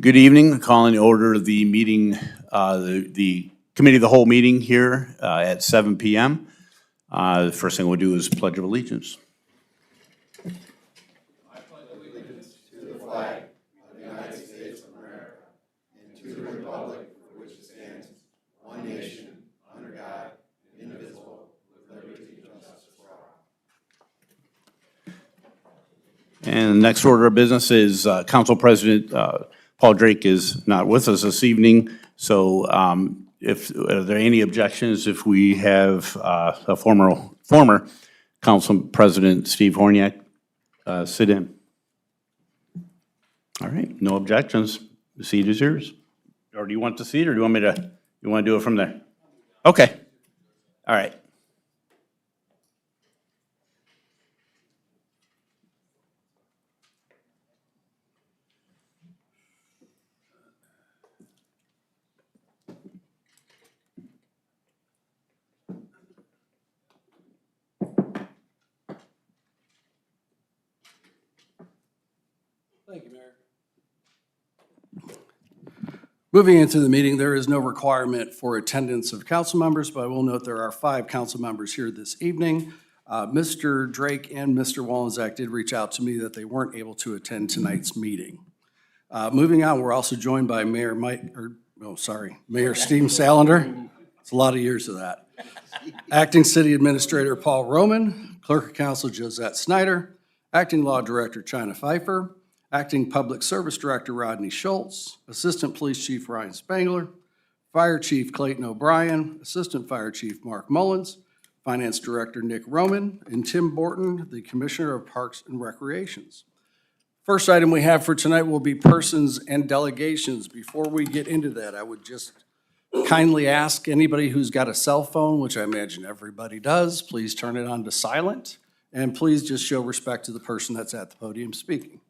Good evening. Calling the order of the meeting, the committee of the whole meeting here at 7 p.m. The first thing we'll do is Pledge of Allegiance. I pledge allegiance to the flag of the United States of America and to the republic for which it stands, one nation, under God, indivisible, with liberty and justice for all. And the next order of business is Council President Paul Drake is not with us this evening, so are there any objections if we have a former Council President Steve Horniak sit in? All right, no objections. The seat is yours. Or do you want the seat, or do you want me to? You want to do it from there? Okay. All right. Thank you, Mayor. Moving into the meeting, there is no requirement for attendance of council members, but I will note there are 5 council members here this evening. Mr. Drake and Mr. Wallenczak did reach out to me that they weren't able to attend tonight's meeting. Moving on, we're also joined by Mayor Steve Salander. It's a lot of years of that. Acting City Administrator Paul Roman, Clerk of Council Josette Snyder, Acting Law Director China Pfeiffer, Acting Public Service Director Rodney Schultz, Assistant Police Chief Ryan Spangler, Fire Chief Clayton O'Brien, Assistant Fire Chief Mark Mullins, Finance Director Nick Roman, and Tim Borton, the Commissioner of Parks and Recreations. First item we have for tonight will be persons and delegations. Before we get into that, I would just kindly ask anybody who's got a cell phone, which I imagine everybody does, please turn it on to silent, and please just show respect to the person that's at the podium speaking.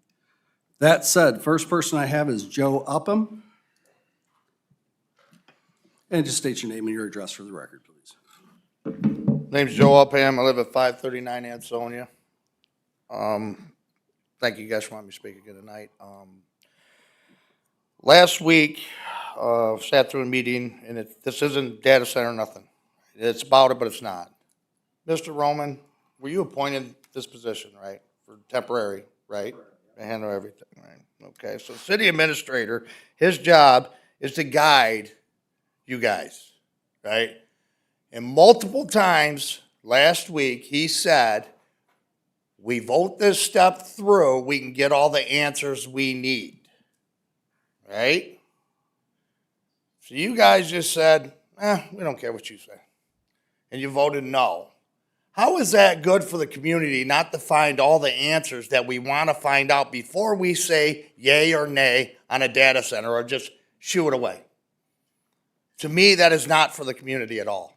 That said, first person I have is Joe Upham. And just state your name and your address for the record, please. Name's Joe Upham. I live at 539 Ansonia. Thank you guys for letting me speak again tonight. Last week, sat through a meeting, and this isn't data center, nothing. It's about it, but it's not. Mr. Roman, were you appointed this position, right? For temporary, right? To handle everything, right? Okay, so city administrator, his job is to guide you guys, right? And multiple times last week, he said, we vote this step through, we can get all the answers we need, right? So you guys just said, we don't care what you say. And you voted no. How is that good for the community not to find all the answers that we want to find out before we say yay or nay on a data center or just shoo it away? To me, that is not for the community at all.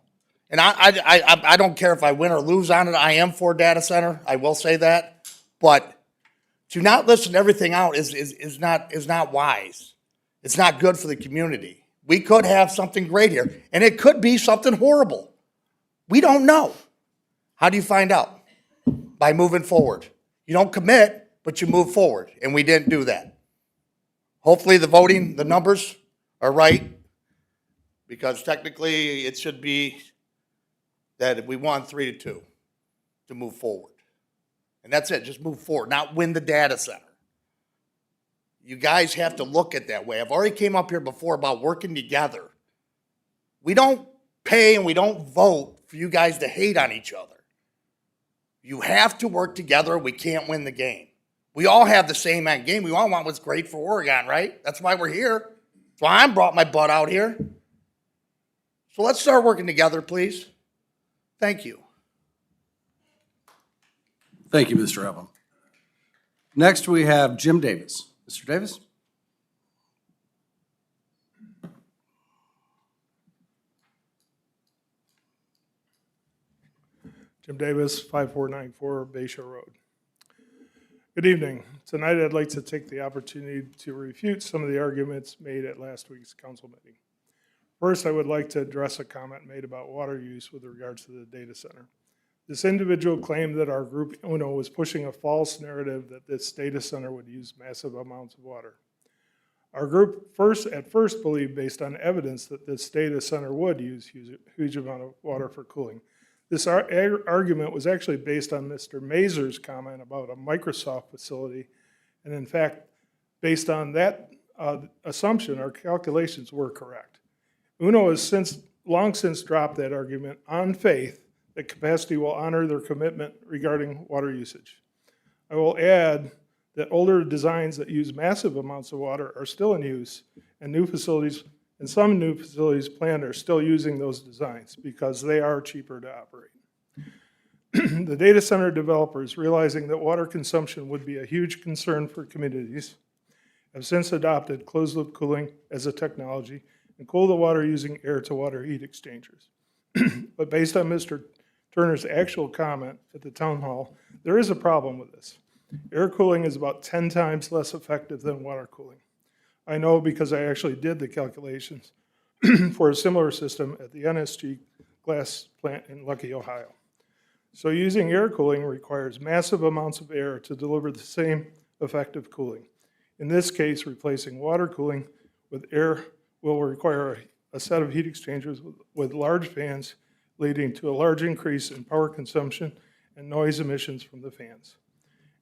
And I don't care if I win or lose on it. I am for data center. I will say that. But to not listen to everything out is not wise. It's not good for the community. We could have something great here, and it could be something horrible. We don't know. How do you find out? By moving forward. You don't commit, but you move forward, and we didn't do that. Hopefully the voting, the numbers are right, because technically it should be that we won 3-2 to move forward. And that's it, just move forward, not win the data center. You guys have to look at that way. I've already came up here before about working together. We don't pay and we don't vote for you guys to hate on each other. You have to work together. We can't win the game. We all have the same end game. We all want what's great for Oregon, right? That's why we're here. That's why I brought my butt out here. So let's start working together, please. Thank you. Thank you, Mr. Upham. Next, we have Jim Davis. Mr. Davis? Jim Davis, 5494 Bayshore Road. Good evening. Tonight I'd like to take the opportunity to refute some of the arguments made at last week's council meeting. First, I would like to address a comment made about water use with regards to the data center. This individual claimed that our group, UNO, was pushing a false narrative that this data center would use massive amounts of water. Our group at first believed, based on evidence, that this data center would use huge amount of water for cooling. This argument was actually based on Mr. Mazur's comment about a Microsoft facility, and in fact, based on that assumption, our calculations were correct. UNO has long since dropped that argument on faith that capacity will honor their commitment regarding water usage. I will add that older designs that use massive amounts of water are still in use, and some new facilities planned are still using those designs because they are cheaper to operate. The data center developers, realizing that water consumption would be a huge concern for communities, have since adopted closed-loop cooling as a technology and cool the water using air-to-water heat exchangers. But based on Mr. Turner's actual comment at the town hall, there is a problem with this. Air cooling is about 10 times less effective than water cooling. I know because I actually did the calculations for a similar system at the NSG glass plant in Luckey, Ohio. So using air cooling requires massive amounts of air to deliver the same effective cooling. In this case, replacing water cooling with air will require a set of heat exchangers with large fans, leading to a large increase in power consumption and noise emissions from the fans.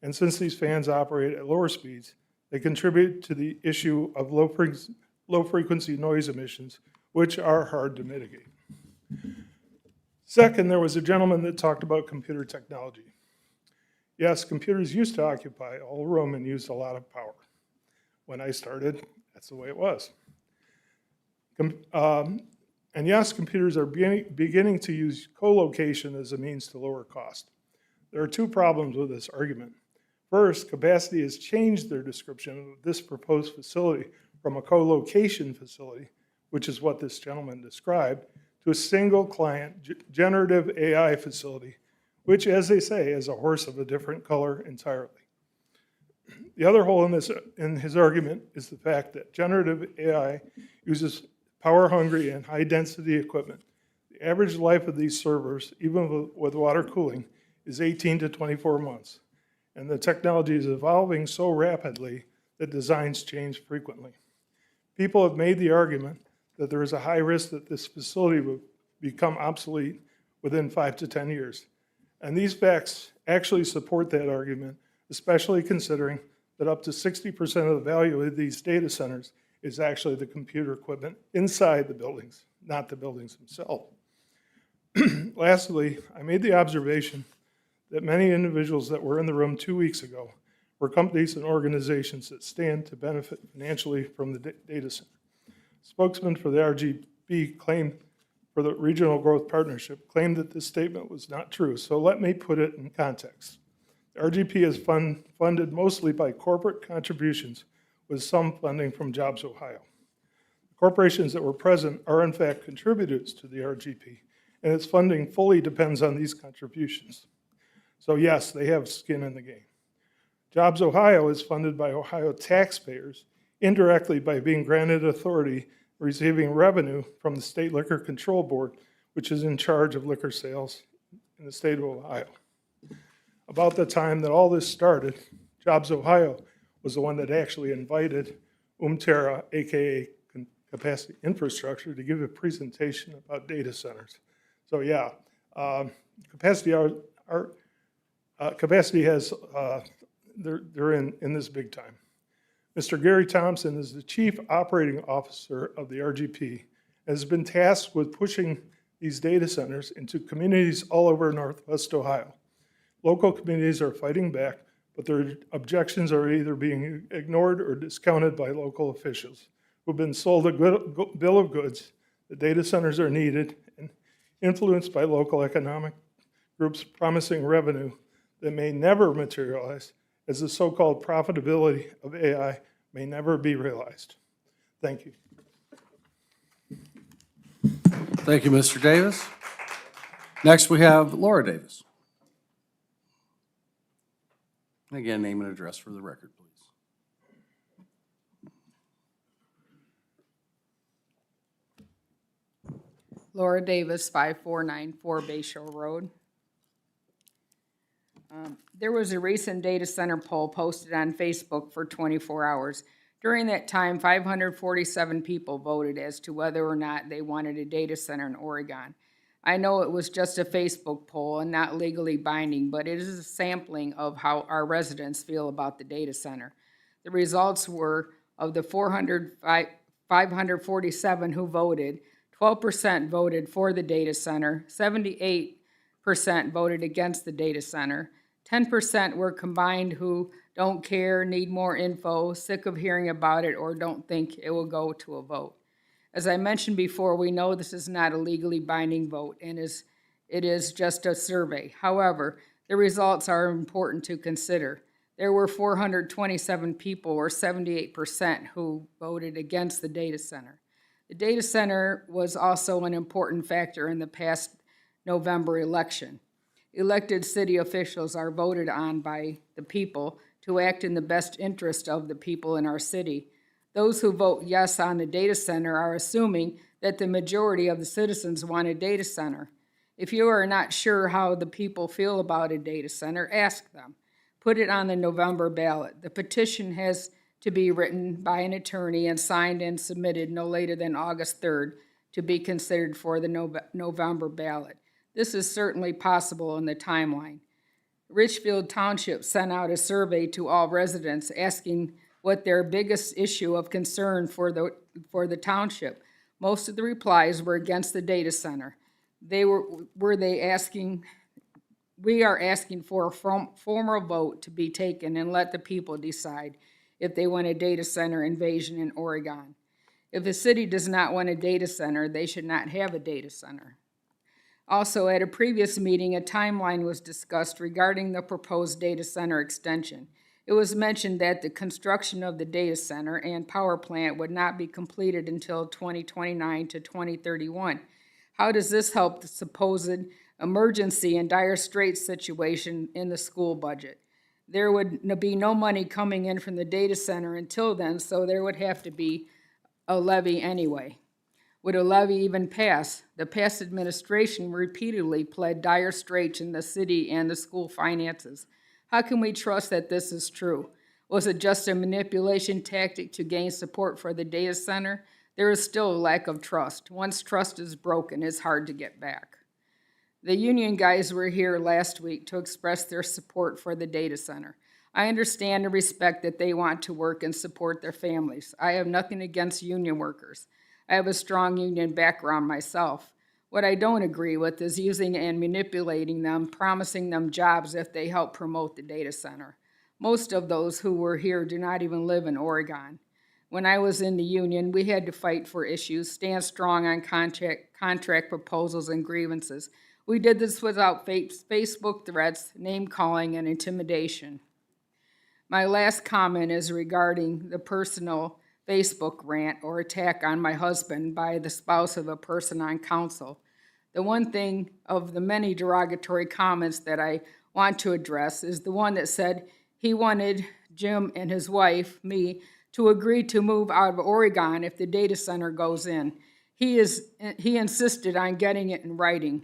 And since these fans operate at lower speeds, they contribute to the issue of low frequency noise emissions, which are hard to mitigate. Second, there was a gentleman that talked about computer technology. Yes, computers used to occupy all the room and used a lot of power. When I started, that's the way it was. And yes, computers are beginning to use co-location as a means to lower cost. There are two problems with this argument. First, Capacity has changed their description of this proposed facility from a co-location facility, which is what this gentleman described, to a single client generative AI facility, which, as they say, is a horse of a different color entirely. The other hole in his argument is the fact that generative AI uses power-hungry and high-density equipment. The average life of these servers, even with water cooling, is 18 to 24 months. And the technology is evolving so rapidly that designs change frequently. People have made the argument that there is a high risk that this facility will become obsolete within 5 to 10 years. And these facts actually support that argument, especially considering that up to 60% of the value of these data centers is actually the computer equipment inside the buildings, not the buildings themselves. Lastly, I made the observation that many individuals that were in the room 2 weeks ago were companies and organizations that stand to benefit financially from the data center. Spokesman for the RGP claimed, for the Regional Growth Partnership, claimed that this statement was not true, so let me put it in context. The RGP is funded mostly by corporate contributions, with some funding from Jobs Ohio. The corporations that were present are in fact contributors to the RGP, and its funding fully depends on these contributions. So yes, they have skin in the game. Jobs Ohio is funded by Ohio taxpayers indirectly by being granted authority, receiving revenue from the State Liquor Control Board, which is in charge of liquor sales in the state of Ohio. About the time that all this started, Jobs Ohio was the one that actually invited Terra, aka Capacity Infrastructure, to give a presentation about data centers. So yeah, Capacity has, they're in this big time. Mr. Gary Thompson is the Chief Operating Officer of the RGP and has been tasked with pushing these data centers into communities all over Northwest Ohio. Local communities are fighting back, but their objections are either being ignored or discounted by local officials who've been sold a bill of goods. The data centers are needed and influenced by local economic groups promising revenue that may never materialize, as the so-called profitability of AI may never be realized. Thank you. Thank you, Mr. Davis. Next, we have Laura Davis. Again, name and address for the record, please. Laura Davis, 5494 Bayshore Road. There was a recent data center poll posted on Facebook for 24 hours. During that time, 547 people voted as to whether or not they wanted a data center in Oregon. I know it was just a Facebook poll and not legally binding, but it is a sampling of how our residents feel about the data center. The results were of the 547 who voted, 12% voted for the data center, 78% voted against the data center, 10% were combined who don't care, need more info, sick of hearing about it, or don't think it will go to a vote. As I mentioned before, we know this is not a legally binding vote and it is just a survey. However, the results are important to consider. There were 427 people, or 78%, who voted against the data center. The data center was also an important factor in the past November election. Elected city officials are voted on by the people to act in the best interest of the people in our city. Those who vote yes on the data center are assuming that the majority of the citizens want a data center. If you are not sure how the people feel about a data center, ask them. Put it on the November ballot. The petition has to be written by an attorney and signed and submitted no later than August 3rd to be considered for the November ballot. This is certainly possible in the timeline. Richfield Township sent out a survey to all residents asking what their biggest issue of concern for the township. Most of the replies were against the data center. We are asking for a formal vote to be taken and let the people decide if they want a data center invasion in Oregon. If the city does not want a data center, they should not have a data center. Also, at a previous meeting, a timeline was discussed regarding the proposed data center extension. It was mentioned that the construction of the data center and power plant would not be completed until 2029 to 2031. How does this help the supposed emergency and dire straits situation in the school budget? There would be no money coming in from the data center until then, so there would have to be a levy anyway. Would a levy even pass? The past administration repeatedly pled dire straits in the city and the school finances. How can we trust that this is true? Was it just a manipulation tactic to gain support for the data center? There is still a lack of trust. Once trust is broken, it's hard to get back. The union guys were here last week to express their support for the data center. I understand and respect that they want to work and support their families. I have nothing against union workers. I have a strong union background myself. What I don't agree with is using and manipulating them, promising them jobs if they help promote the data center. Most of those who were here do not even live in Oregon. When I was in the union, we had to fight for issues, stand strong on contract proposals and grievances. We did this without Facebook threats, name-calling, and intimidation. My last comment is regarding the personal Facebook rant or attack on my husband by the spouse of a person on council. The one thing of the many derogatory comments that I want to address is the one that said he wanted Jim and his wife, me, to agree to move out of Oregon if the data center goes in. He insisted on getting it in writing.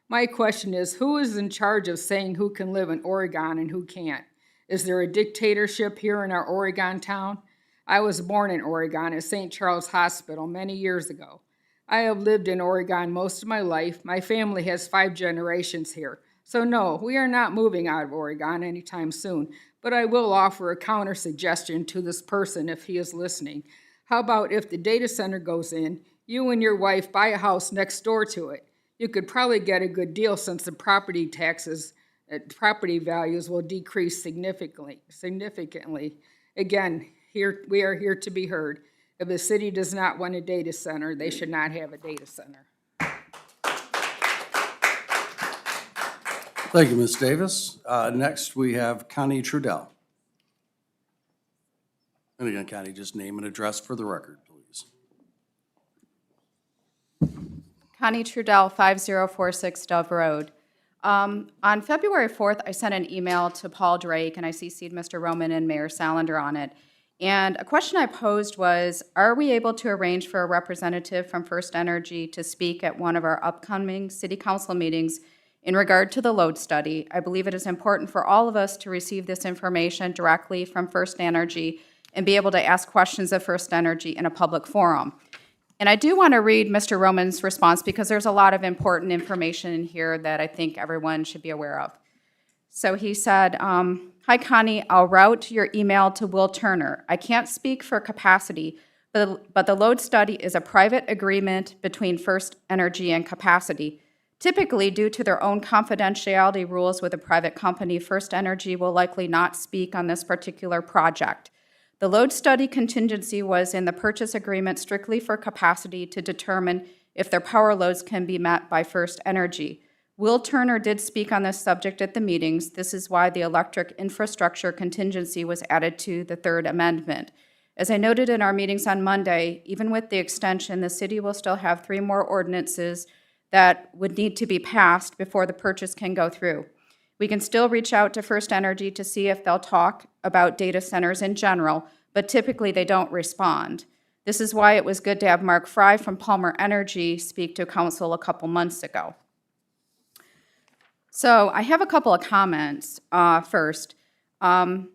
My question is, who is in charge of saying who can live in Oregon and who can't? Is there a dictatorship here in our Oregon town? I was born in Oregon at St. Charles Hospital many years ago. I have lived in Oregon most of my life. My family has 5 generations here. So no, we are not moving out of Oregon anytime soon, but I will offer a counter suggestion to this person if he is listening. How about if the data center goes in, you and your wife buy a house next door to it? You could probably get a good deal since the property values will decrease significantly. Again, we are here to be heard. If the city does not want a data center, they should not have a data center. Thank you, Ms. Davis. Next, we have Connie Trudell. And again, Connie, just name and address for the record, please. Connie Trudell, 5046 Dove Road. On February 4th, I sent an email to Paul Drake, and I CC'd Mr. Roman and Mayor Salander on it. And a question I posed was, are we able to arrange for a representative from First Energy to speak at one of our upcoming city council meetings in regard to the load study? I believe it is important for all of us to receive this information directly from First Energy and be able to ask questions of First Energy in a public forum. And I do want to read Mr. Roman's response because there's a lot of important information in here that I think everyone should be aware of. So he said, hi Connie, I'll route your email to Will Turner. I can't speak for capacity, but the load study is a private agreement between First Energy and Capacity. Typically, due to their own confidentiality rules with a private company, First Energy will likely not speak on this particular project. The load study contingency was in the purchase agreement strictly for Capacity to determine if their power loads can be met by First Energy. Will Turner did speak on this subject at the meetings. This is why the electric infrastructure contingency was added to the third amendment. As I noted in our meetings on Monday, even with the extension, the city will still have 3 more ordinances that would need to be passed before the purchase can go through. We can still reach out to First Energy to see if they'll talk about data centers in general, but typically they don't respond. This is why it was good to have Mark Fry from Palmer Energy speak to council a couple months ago. So I have a couple of comments. First, Mr.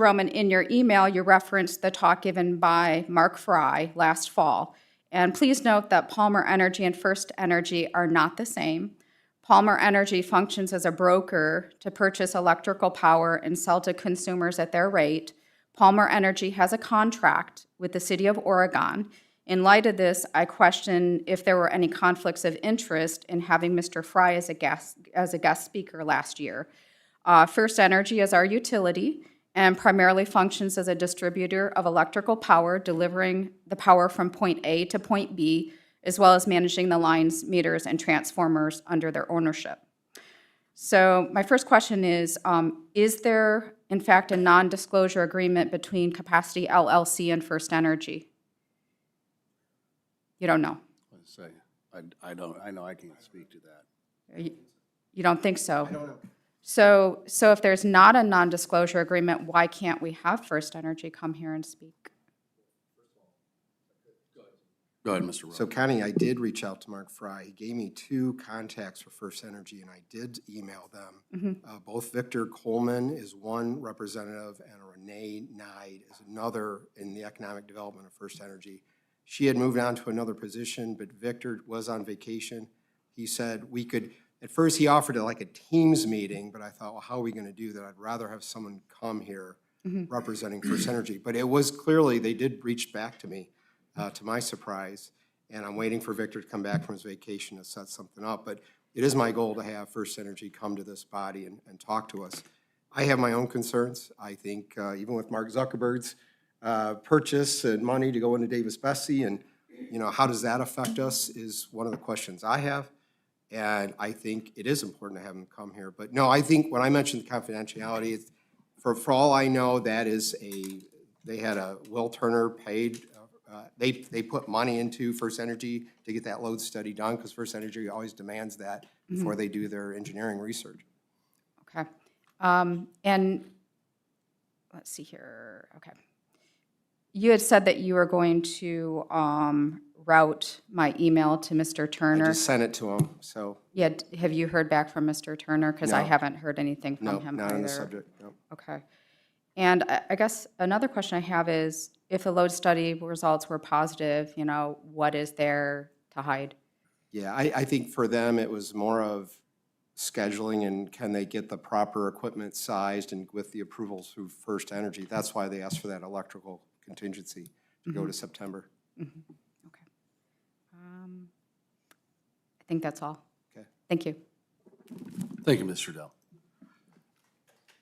Roman, in your email, you referenced the talk given by Mark Fry last fall. And please note that Palmer Energy and First Energy are not the same. Palmer Energy functions as a broker to purchase electrical power and sell to consumers at their rate. Palmer Energy has a contract with the City of Oregon. In light of this, I question if there were any conflicts of interest in having Mr. Fry as a guest speaker last year. First Energy is our utility and primarily functions as a distributor of electrical power, delivering the power from point A to point B, as well as managing the lines, meters, and transformers under their ownership. So my first question is there, in fact, a non-disclosure agreement between Capacity LLC and First Energy? You don't know? Let's say, I know I can't speak to that. You don't think so? I don't know. So if there's not a non-disclosure agreement, why can't we have First Energy come here and speak? Go ahead, Mr. Roman. So Connie, I did reach out to Mark Fry. He gave me 2 contacts for First Energy, and I did email them. Both Victor Coleman is one representative, and Renee Nide is another in the economic development of First Energy. She had moved on to another position, but Victor was on vacation. He said we could, at first he offered like a Teams meeting, but I thought, well, how are we going to do that? I'd rather have someone come here representing First Energy. But it was clearly, they did reach back to me, to my surprise, and I'm waiting for Victor to come back from his vacation to set something up. But it is my goal to have First Energy come to this body and talk to us. I have my own concerns. I think even with Mark Zuckerberg's purchase and money to go into Davis-Besse, and how does that affect us is one of the questions I have. And I think it is important to have them come here. But no, I think when I mentioned confidentiality, it's, for all I know, that is they had a Will Turner paid, they put money into First Energy to get that load study done, because First Energy always demands that before they do their engineering research. Okay. And let's see here. Okay. You had said that you were going to route my email to Mr. I Turner. just sent it to him, so Yeah, have you heard back from Mr. Turner? Because I No. haven't heard anything from no, him not on the either. subject, no. Okay. And I guess another question I have is, if the load study results were positive, what is there to hide? Yeah, I think for them, it was more of scheduling and can they get the proper equipment sized and with the approvals through First Energy. That's why they asked for that electrical contingency to go to September. Okay. I think that's all. Okay. Thank you. Thank you, Mr. Dell.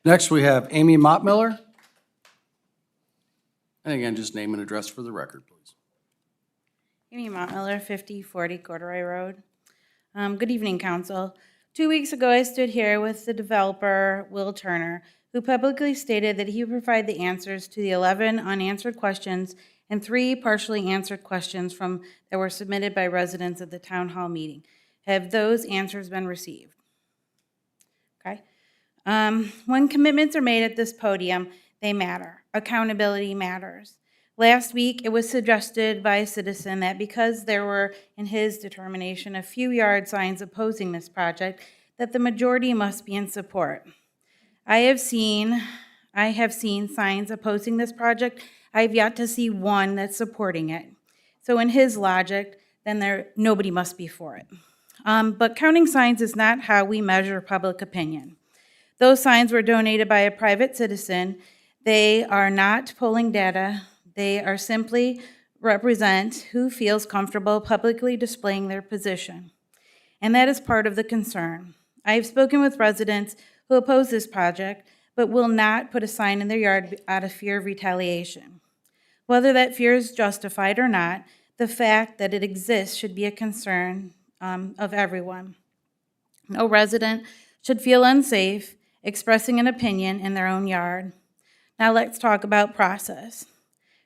Next, we have Amy Mottmiller. And again, just name and address for the record, please. Amy Montmiller, 5040 Corduroy Road. Good evening, Council. 2 weeks ago, I stood here with the developer, Will Turner, who publicly stated that he would provide the answers to the 11 unanswered questions and 3 partially answered questions that were submitted by residents at the town hall meeting. Have those answers been received? Okay. When commitments are made at this podium, they matter. Accountability matters. Last week, it was suggested by a citizen that because there were, in his determination, a few yard signs opposing this project, that the majority must be in support. I have seen I have seen signs opposing this project. I have yet to see one that's supporting it. So in his logic, then nobody must be for it. But counting signs is not how we measure public opinion. Those signs were donated by a private citizen. They are not polling data. They are simply represent who feels comfortable publicly displaying their position. And that is part of the concern. I have spoken with residents who oppose this project, but will not put a sign in their yard out of fear of retaliation. Whether that fear is justified or not, the fact that it exists should be a concern of everyone. No resident should feel unsafe expressing an opinion in their own yard. Now let's talk about process.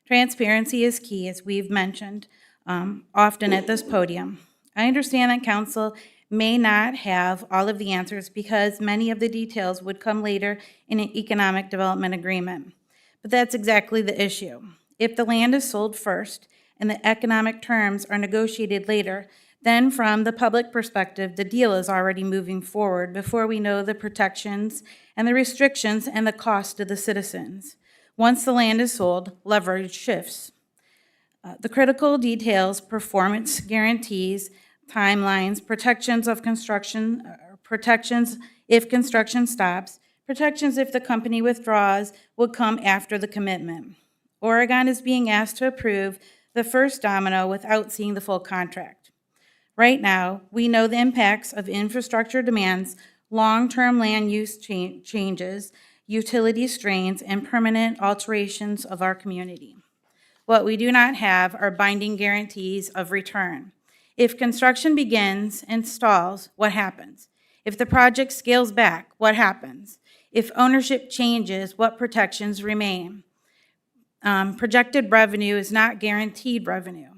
Transparency is key, as we've mentioned often at this podium. I understand that council may not have all of the answers because many of the details would come later in an economic development agreement. But that's exactly the issue. If the land is sold first and the economic terms are negotiated later, then from the public perspective, the deal is already moving forward before we know the protections and the restrictions and the cost to the citizens. Once the land is sold, leverage shifts. The critical details, performance guarantees, timelines, protections of construction, protections if construction stops, protections if the company withdraws will come after the commitment. Oregon is being asked to approve the first domino without seeing the full contract. Right now, we know the impacts of infrastructure demands, long-term land use changes, utility strains, and permanent alterations of our community. What we do not have are binding guarantees of return. If construction begins and stalls, what happens? If the project scales back, what happens? If ownership changes, what protections remain? Projected revenue is not guaranteed revenue.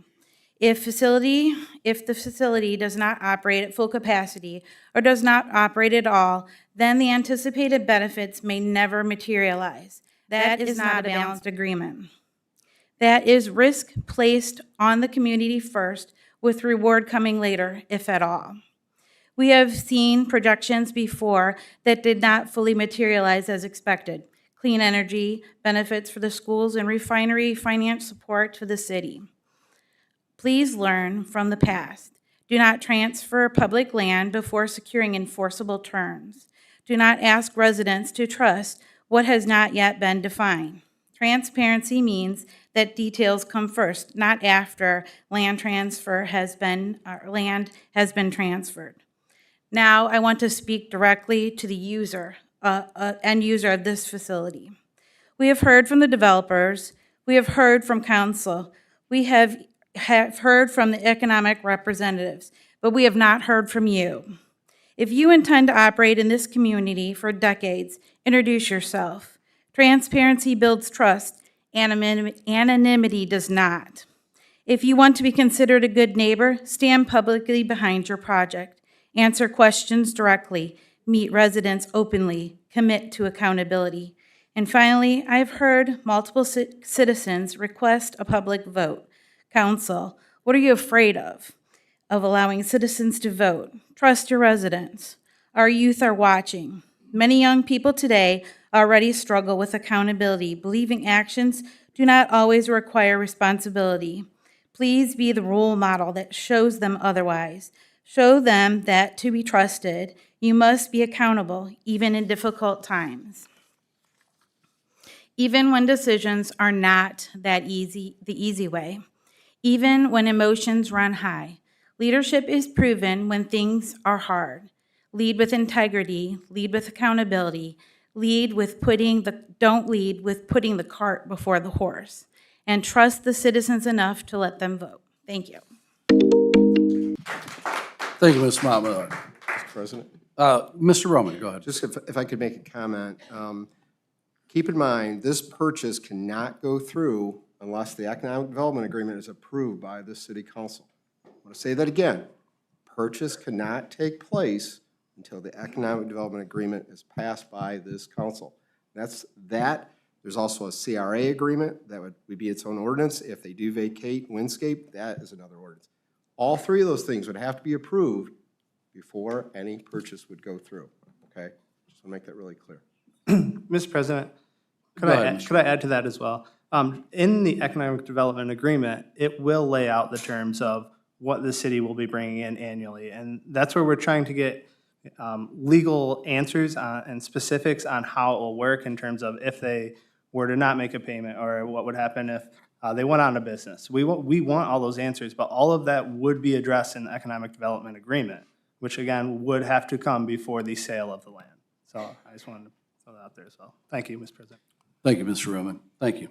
If the facility does not operate at full capacity or does not operate at all, then the anticipated benefits may never materialize. That is not a balanced agreement. That is risk placed on the community first, with reward coming later, if at all. We have seen projections before that did not fully materialize as expected. Clean energy, benefits for the schools, and refinery finance support to the city. Please learn from the past. Do not transfer public land before securing enforceable terms. Do not ask residents to trust what has not yet been defined. Transparency means that details come first, not after land has been transferred. Now, I want to speak directly to the user, end user of this facility. We have heard from the developers. We have heard from council. We have heard from the economic representatives, but we have not heard from you. If you intend to operate in this community for decades, introduce yourself. Transparency builds trust. Anonymity does not. If you want to be considered a good neighbor, stand publicly behind your project. Answer questions directly. Meet residents openly. Commit to accountability. And finally, I've heard multiple citizens request a public vote. Council, what are you afraid of? Of allowing citizens to vote. Trust your residents. Our youth are watching. Many young people today already struggle with accountability, believing actions do not always require responsibility. Please be the role model that shows them otherwise. Show them that to be trusted, you must be accountable, even in difficult times. Even when decisions are not the easy way. Even when emotions run high. Leadership is proven when things are hard. Lead with integrity, lead with accountability, don't lead with putting the cart before the horse, and trust the citizens enough to let them vote. Thank you. Thank you, Ms. Montmiller. Mr. President, Mr. Roman, go ahead. just if I could make a comment, keep in mind, this purchase cannot go through unless the economic development agreement is approved by the city council. I want to say that again. Purchase cannot take place until the economic development agreement is passed by this council. There's also a CRA agreement that would be its own ordinance. If they do vacate Windscape, that is another ordinance. All three of those things would have to be approved before any purchase would go through, okay? Just want to make that really clear. Mr. President, Go ahead, Mr. Could I add to that as well? In the economic development agreement, it will lay out the terms of what the city will be bringing in annually. And that's where we're trying to get legal answers and specifics on how it will work in terms of if they were to not make a payment, or what would happen if they went out of business. We want all those answers, but all of that would be addressed in the economic development agreement, which again would have to come before the sale of the land. So I just wanted to throw that out there as well. Thank you, Mr. President. Thank you, Mr. Roman. Thank you.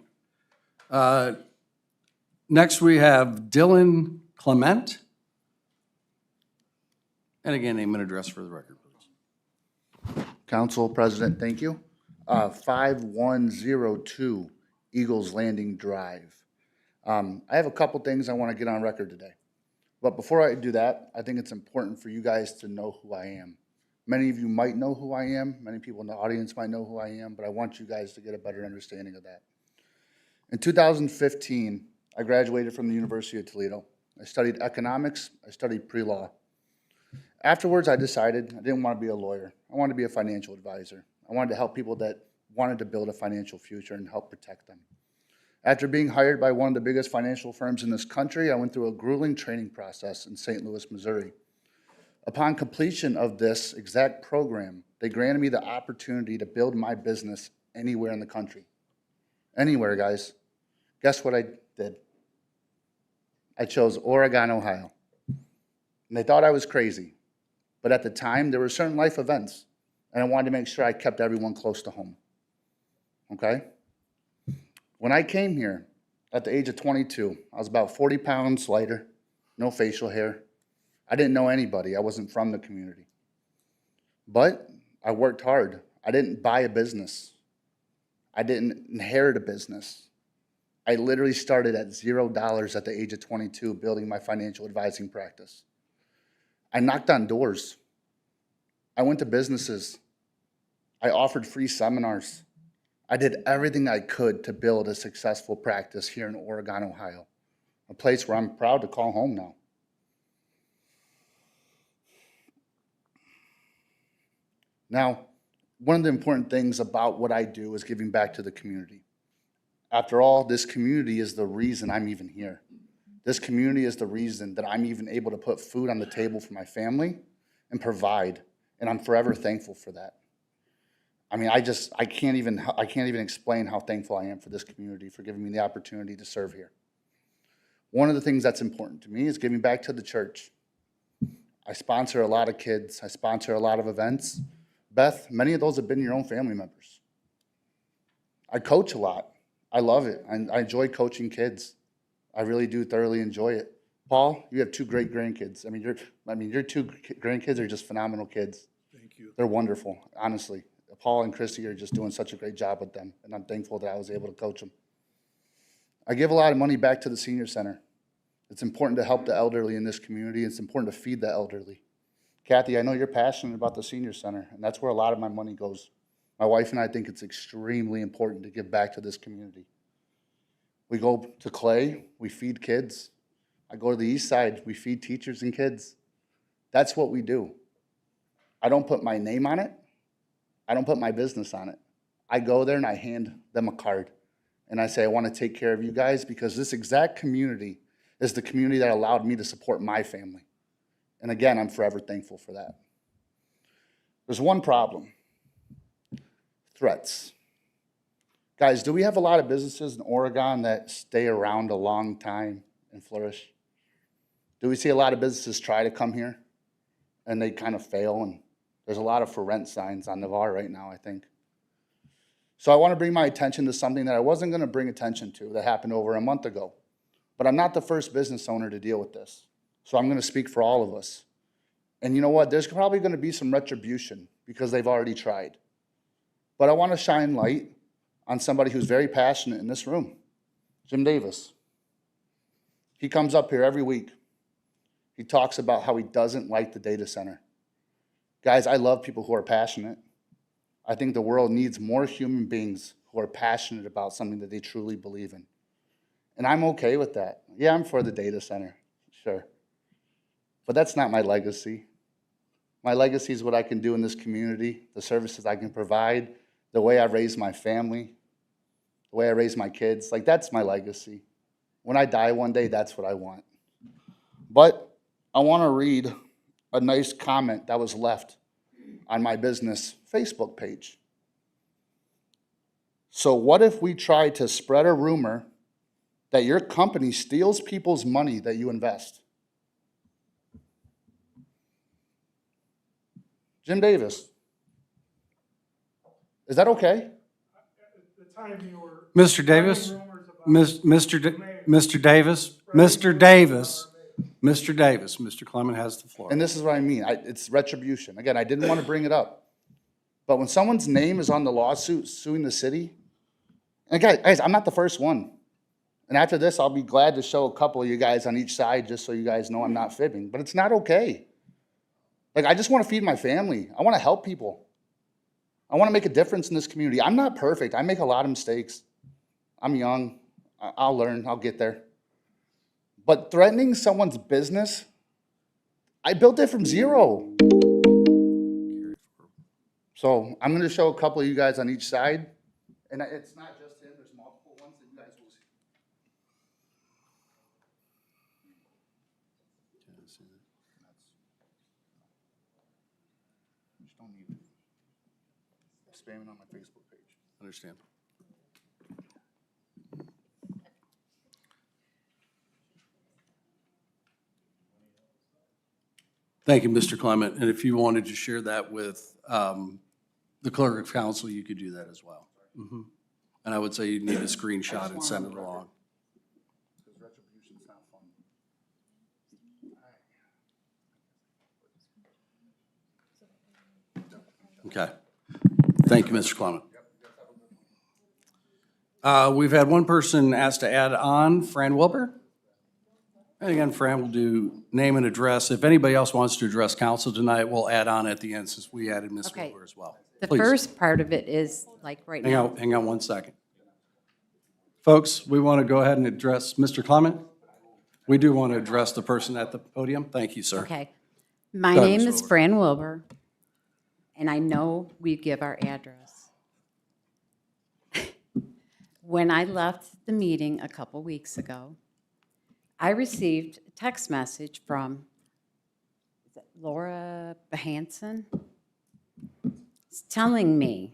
Next, we have Dylan Clement. And again, name and address for the record, please. Council President, thank you. 5102 Eagles Landing Drive. I have a couple things I want to get on record today. But before I do that, I think it's important for you guys to know who I am. Many of you might know who I am. Many people in the audience might know who I am, but I want you guys to get a better understanding of that. In 2015, I graduated from the University of Toledo. I studied economics. I studied pre-law. Afterwards, I decided I didn't want to be a lawyer. I wanted to be a financial advisor. I wanted to help people that wanted to build a financial future and help protect them. After being hired by one of the biggest financial firms in this country, I went through a grueling training process in St. Louis, Missouri. Upon completion of this exact program, they granted me the opportunity to build my business anywhere in the country. Anywhere, guys. Guess what I did? I chose Oregon, Ohio. And they thought I was crazy. But at the time, there were certain life events, and I wanted to make sure I kept everyone close to home. Okay? When I came here at the age of 22, I was about 40 pounds lighter, no facial hair. I didn't know anybody. I wasn't from the community. But I worked hard. I didn't buy a business. I didn't inherit a business. I literally started at $0 at the age of 22 building my financial advising practice. I knocked on doors. I went to businesses. I offered free seminars. I did everything I could to build a successful practice here in Oregon, Ohio, a place where I'm proud to call home now. Now, one of the important things about what I do is giving back to the community. After all, this community is the reason I'm even here. This community is the reason that I'm even able to put food on the table for my family and provide, and I'm forever thankful for that. I mean, I can't even explain how thankful I am for this community, for giving me the opportunity to serve here. One of the things that's important to me is giving back to the church. I sponsor a lot of kids. I sponsor a lot of events. Beth, many of those have been your own family members. I coach a lot. I love it. I enjoy coaching kids. I really do thoroughly enjoy it. Paul, you have two great grandkids. Your two grandkids are just phenomenal kids. Thank you. They're wonderful, honestly. Paul and Christy are just doing such a great job with them, and I'm thankful that I was able to coach them. I give a lot of money back to the senior center. It's important to help the elderly in this community. It's important to feed the elderly. Kathy, I know you're passionate about the senior center, and that's where a lot of my money goes. My wife and I think it's extremely important to give back to this community. We go to Clay, we feed kids. I go to the east side, we feed teachers and kids. That's what we do. I don't put my name on it. I don't put my business on it. I go there and I hand them a card. And I say, I want to take care of you guys because this exact community is the community that allowed me to support my family. And again, I'm forever thankful for that. There's one problem. Threats. Guys, do we have a lot of businesses in Oregon that stay around a long time and flourish? Do we see a lot of businesses try to come here and they kind of fail? And there's a lot of for rent signs on Navarre right now, I think. So I want to bring my attention to something that I wasn't going to bring attention to that happened over a month ago. But I'm not the first business owner to deal with this. So I'm going to speak for all of us. And you know what? There's probably going to be some retribution because they've already tried. But I want to shine light on somebody who's very passionate in this room, Jim Davis. He comes up here every week. He talks about how he doesn't like the data center. Guys, I love people who are passionate. I think the world needs more human beings who are passionate about something that they truly believe in. And I'm okay with that. Yeah, I'm for the data center, sure. But that's not my legacy. My legacy is what I can do in this community, the services I can provide, the way I've raised my family. the way I raise my kids. Like, that's my legacy. When I die one day, that's what I want. But I want to read a nice comment that was left on my business Facebook page. So what if we try to spread a rumor that your company steals people's money that you invest? Jim Davis. Is that okay? The time you were. Mr. Davis, rumors about- Mr. Davis, Mr. Davis, Mr. Davis, Mr. Clement has the floor. And this is what I mean. It's retribution. Again, I didn't want to bring it up. But when someone's name is on the lawsuit suing the city, and guys, I'm not the first one. And after this, I'll be glad to show a couple of you guys on each side just so you guys know I'm not fibbing. But it's not okay. Like, I just want to feed my family. I want to help people. I want to make a difference in this community. I'm not perfect. I make a lot of mistakes. I'm young. I'll learn. I'll get there. But threatening someone's business, I built it from zero. So I'm going to show a couple of you guys on each side. And it's not just him. There's multiple ones that you guys will see. Just don't need it. Spamming on my Facebook page. Understand. Thank you, Mr. Clement. And if you wanted to share that with the clerk of council, you could do that as well. Mhm. And I would say you'd need a screenshot and send it along. Because retribution's not fun. Okay. Thank you, Mr. Clement. We've had one person asked to add on, Fran Wilbur. And again, Fran will do name and address. If anybody else wants to address council tonight, we'll add on at the end since we added Ms. Okay. Wilbur as well. The Please. first part of it is like right now. Hang on 1 second. Folks, we want to go ahead and address Mr. Clement. We do want to address the person at the podium. Thank you, sir. Okay. My Go ahead, name Ms. is Wilbur. Fran Wilbur, and I know we give our address. When I left the meeting a couple weeks ago, I received a text message from is it Laura Behanson. It's telling me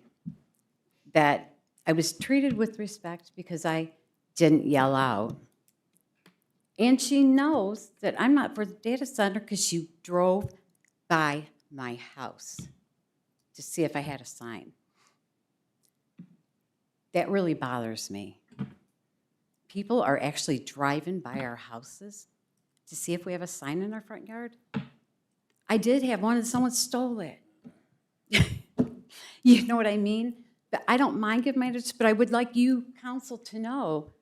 that I was treated with respect because I didn't yell out. And she knows that I'm not for the data center because she drove by my house to see if I had a sign. That really bothers me. People are actually driving by our houses to see if we have a sign in our front yard. I did have one and someone stole it. You know what I mean? But I don't mind giving my address, but I would like you, council, to know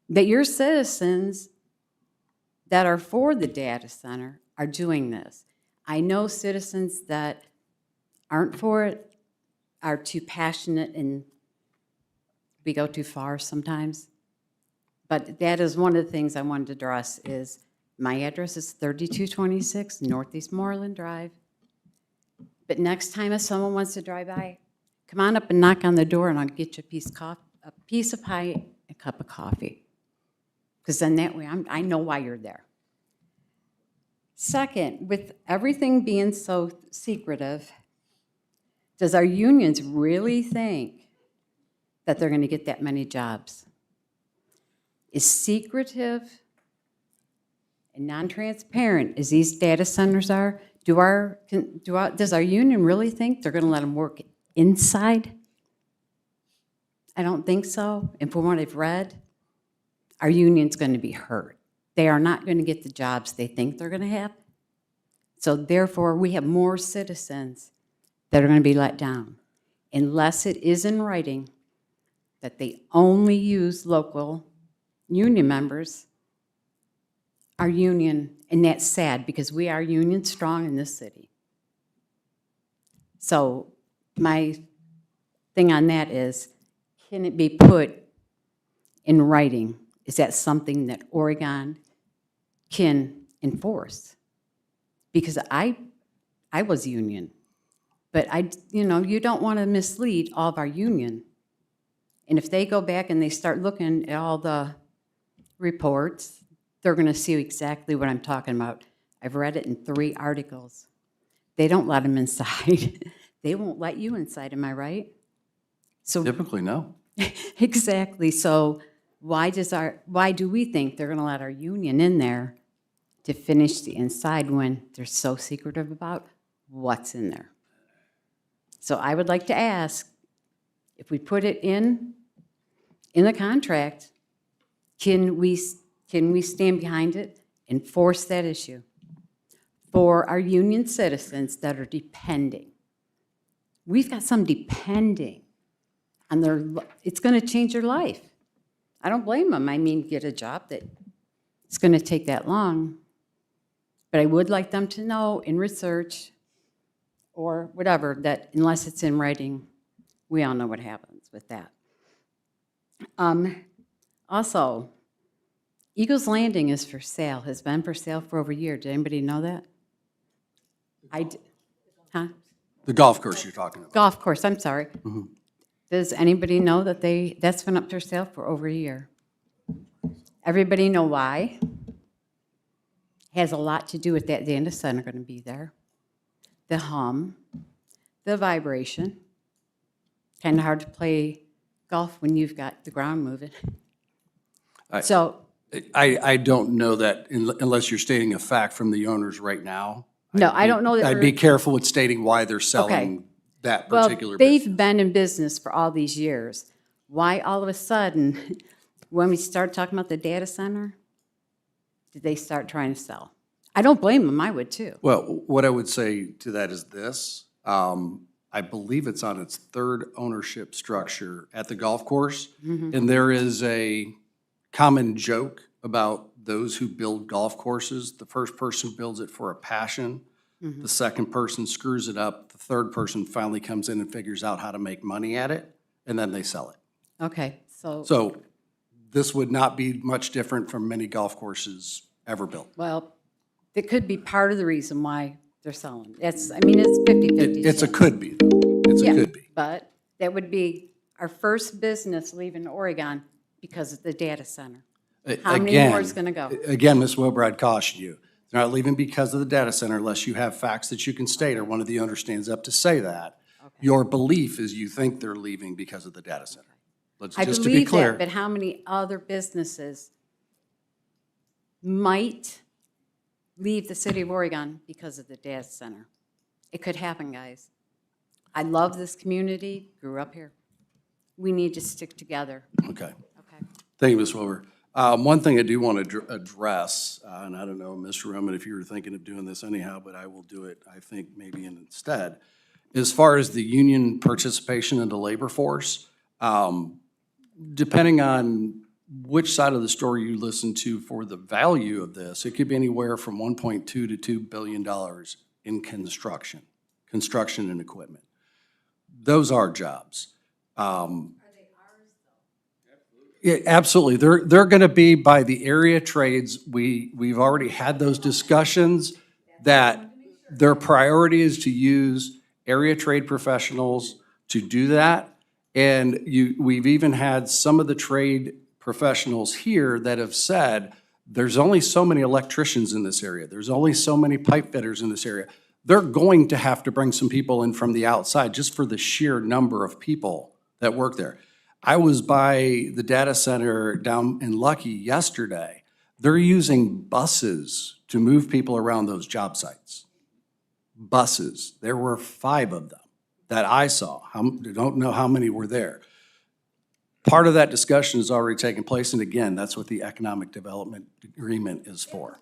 that your citizens that are for the data center are doing this. I know citizens that aren't for it are too passionate and we go too far sometimes. But that is one of the things I wanted to address is my address is 3226 Northeast Moreland Drive. But next time if someone wants to drive by, come on up and knock on the door and I'll get you a piece of pie, a cup of coffee. Because then that way I know why you're there. Second, with everything being so secretive, does our unions really think that they're going to get that many jobs? Is secretive and non-transparent as these data centers are, does our union really think they're going to let them work inside? I don't think so. And from what I've read, our union's going to be hurt. They are not going to get the jobs they think they're going to have. So therefore, we have more citizens that are going to be let down unless it is in writing that they only use local union members. Our union, and that's sad because we are union strong in this city. So my thing on that is, can it be put in writing? Is that something that Oregon can enforce? Because I was union, but you don't want to mislead all of our union And if they go back and they start looking at all the reports, they're going to see exactly what I'm talking about. I've read it in 3 articles. They don't let them inside. They won't let you inside, am I right? So Typically, no. exactly. So why do we think they're going to let our union in there to finish the inside when they're so secretive about what's in there? So I would like to ask, if we put it in the contract, can we stand behind it and force that issue for our union citizens that are depending? We've got some depending on it's going to change their life. I don't blame them. I mean, get a job that it's going to take that long. But I would like them to know in research or whatever that unless it's in writing, we all know what happens with that. Also, Eagles Landing is for sale, has been for sale for over a year. Did anybody know that? Huh? The golf course you're talking about. Golf course, I'm sorry. Does anybody know that that's been up for sale for over a year? Everybody know why? Has a lot to do with that data center going to be there. The hum, the vibration. Kind of hard to play golf when you've got the ground moving. So, I don't know that unless you're stating a fact from the owners right now. no, I don't know that. I'd be careful with stating why they're selling that Well, particular business. they've been in business for all these years. Why all of a sudden, when we start talking about the data center, did they start trying to sell? I don't blame them, I would too. Well, what I would say to that is this. I believe it's on its 3rd ownership structure at the golf course. And there is a common joke about those who build golf courses. The first person builds it for a passion. The second person screws it up. The third person finally comes in and figures out how to make money at it, and then they sell it. Okay, So this would not be much different from many golf courses ever built. well, it could be part of the reason why they're selling. It's 50/50. It's a could be, though. It's a could be. But that would be our first business leaving Oregon because of the data center. How many more is going to go? Again, Ms. Wilbur, I'd caution you. They're not leaving because of the data center unless you have facts that you can state or one of the owners stands up to say that. Your belief is you think they're leaving because of the data center. I Just to be believe clear. that, but how many other businesses might leave the city of Oregon because of the data center? It could happen, guys. I love this community, grew up here. We need to stick together. Okay. Okay. Thank you, Ms. Wilbur. One thing I do want to address, and I don't know, Mr. Roman, if you were thinking of doing this anyhow, but I will do it, I think, maybe instead. As far as the union participation in the labor force, depending on which side of the story you listen to for the value of this, it could be anywhere from $1.2 to $2 billion in construction and equipment. Those are jobs. Yeah, absolutely. They're going to be by the area trades. We've already had those discussions that their priority is to use area trade professionals to do that. And we've even had some of the trade professionals here that have said, there's only so many electricians in this area. There's only so many pipe fitters in this area. They're going to have to bring some people in from the outside just for the sheer number of people that work there. I was by the data center down in Lucky yesterday. They're using buses to move people around those job sites. Buses. There were 5 of them that I saw. I don't know how many were there. Part of that discussion has already taken place, and again, that's what the economic development agreement is for.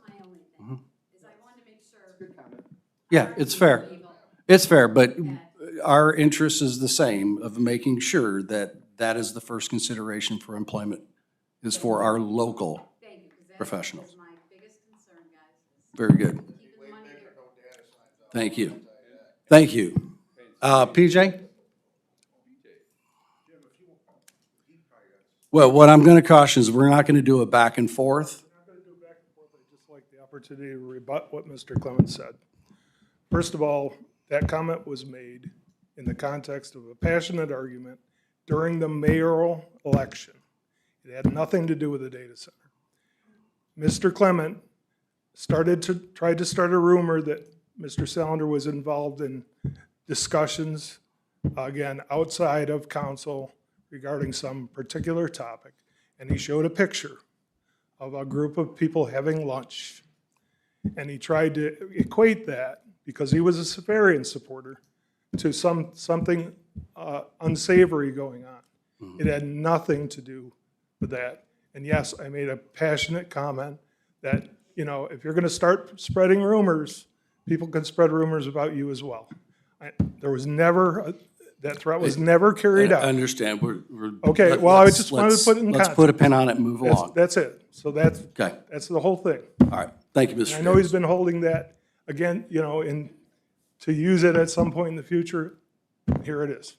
Yeah, it's fair. It's fair, but our interest is the same of making sure that that is the first consideration for employment is for our local professionals. Very good. Thank you. Thank you. PJ? Well, what I'm going to caution is we're not going to do a back and forth. I'm not going to do back and forth. I'd just like the opportunity to rebut what Mr. Clemens said. First of all, that comment was made in the context of a passionate argument during the mayoral election. It had nothing to do with the data center. Mr. Clement tried to start a rumor that Mr. Salander was involved in discussions, again, outside of council regarding some particular topic. And he showed a picture of a group of people having lunch. And he tried to equate that, because he was a Safarian supporter, to something unsavory going on. It had nothing to do with that. And yes, I made a passionate comment that, you know, if you're going to start spreading rumors, people can spread rumors about you as well. There was never, that threat was never carried I out. understand, Okay, well, I just wanted to put it in Let's context. put a pin on it and move along. That's it. So Okay, that's the whole thing. all right, thank you, Mr. I know he's been holding that, again, you know, to use it at some point in the future. Here it is.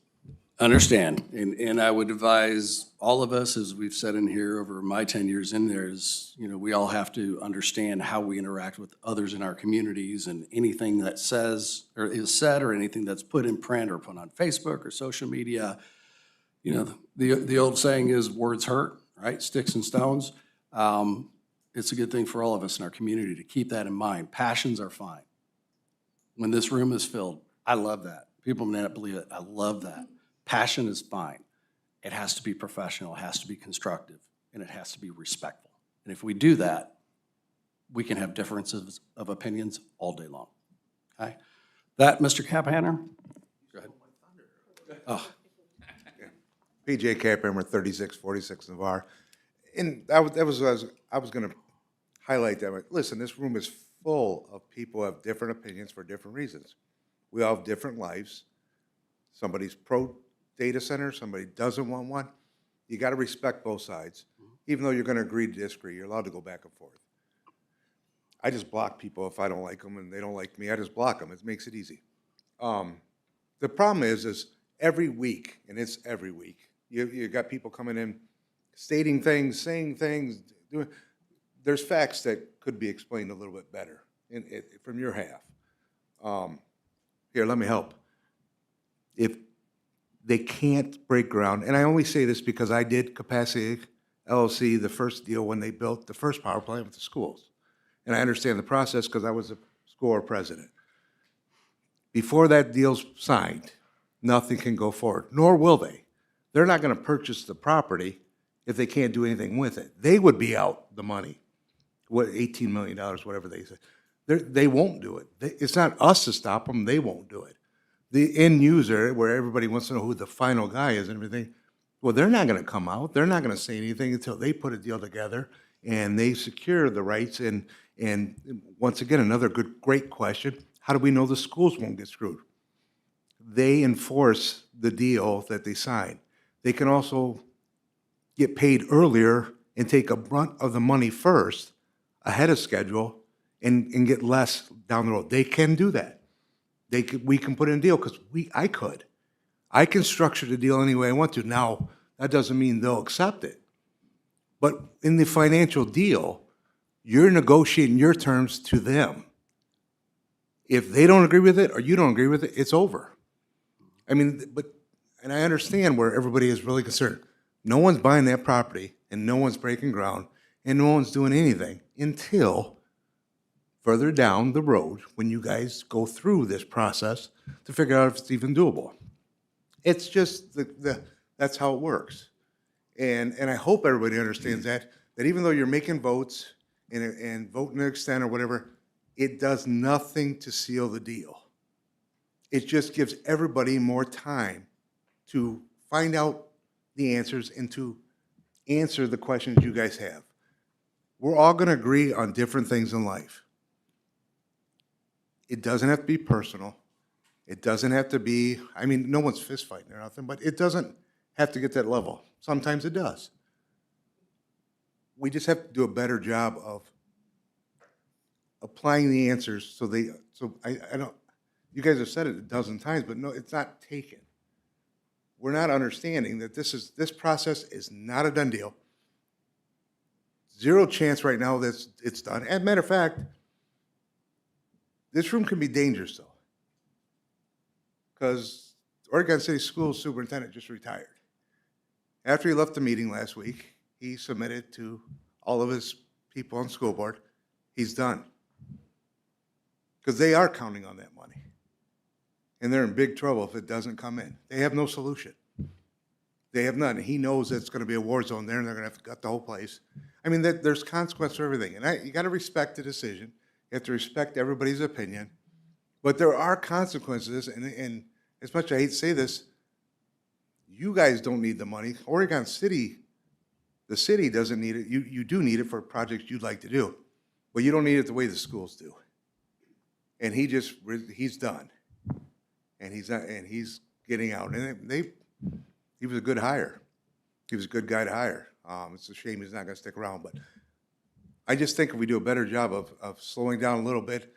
Understand, and I would advise all of us, as we've said in here over my 10 years in there, is, you know, we all have to understand how we interact with others in our communities, and anything that says, or is said, or anything that's put in print or put on Facebook or social media, you know, the old saying is words hurt, right? Sticks and stones. It's a good thing for all of us in our community to keep that in mind. Passions are fine. When this room is filled, I love that. People may not believe it, I love that. Passion is fine. It has to be professional, it has to be constructive, and it has to be respectful. And if we do that, we can have differences of opinions all day long. Okay? That, Mr. Caphanner? Go ahead. Oh, PJ Caphammer, 3646 Navarre. And I was going to highlight that. Like, listen, this room is full of people who have different opinions for different reasons. We all have different lives. Somebody's pro data center, somebody doesn't want one. You got to respect both sides. Even though you're going to agree to disagree, you're allowed to go back and forth. I just block people if I don't like them and they don't like me. I just block them. It makes it easy. The problem is every week, and it's every week, you got people coming in stating things, saying things, there's facts that could be explained a little bit better from your half. Here, let me help. If they can't break ground, and I only say this because I did Capacity LLC, the first deal when they built the first power plant with the schools. And I understand the process because I was a school board president. Before that deal's signed, nothing can go forward, nor will they. They're not going to purchase the property if they can't do anything with it. They would be out the money, what, $18 million, whatever they say. They won't do it. It's not us to stop them, they won't do it. The end user, where everybody wants to know who the final guy is and everything, well, they're not going to come out. They're not going to say anything until they put a deal together and they secure the rights. And once again, another great question, how do we know the schools won't get screwed? They enforce the deal that they sign. They can also get paid earlier and take a brunt of the money first, ahead of schedule, and get less down the road. They can do that. We can put in a deal, because I could. I can structure the deal any way I want to. Now, that doesn't mean they'll accept it. But in the financial deal, you're negotiating your terms to them. If they don't agree with it or you don't agree with it, it's over. I mean, and I understand where everybody is really concerned. No one's buying that property, and no one's breaking ground, and no one's doing anything until further down the road when you guys go through this process to figure out if it's even doable. It's just that's how it works. And I hope everybody understands that even though you're making votes and voting to extend or whatever, it does nothing to seal the deal. It just gives everybody more time to find out the answers and to answer the questions you guys have. We're all going to agree on different things in life. It doesn't have to be personal. It doesn't have to be, I mean, no one's fist fighting or nothing, but it doesn't have to get that level. Sometimes it does. We just have to do a better job of applying the answers so I don't, you guys have said it a dozen times, but no, it's not taken. We're not understanding that this process is not a done deal. Zero chance right now that it's done. As a matter of fact, this room can be dangerous though, because Oregon City School Superintendent just retired. After he left the meeting last week, he submitted to all of his people on the school board, he's done. Because they are counting on that money. And they're in big trouble if it doesn't come in. They have no solution. They have none. He knows it's going to be a war zone there, and they're going to have to gut the whole place. I mean, there's consequence for everything. And you got to respect the decision. You have to respect everybody's opinion. But there are consequences, and as much as I hate to say this, you guys don't need the money. Oregon City, the city doesn't need it. You do need it for projects you'd like to do, but you don't need it the way the schools do. And he's done. And he's getting out. And he was a good hire. He was a good guy to hire. It's a shame he's not going to stick around, but I just think if we do a better job of slowing down a little bit,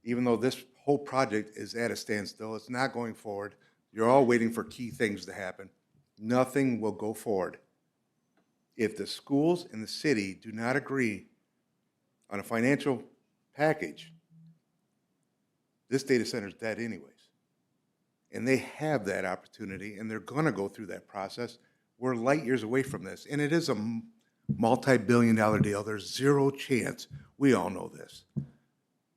even though this whole project is at a standstill, it's not going forward. You're all waiting for key things to happen. Nothing will go forward if the schools and the city do not agree on a financial package. This data center is dead anyways. And they have that opportunity, and they're going to go through that process. We're light years away from this, and it is a multi-billion-dollar deal. There's zero chance. We all know this.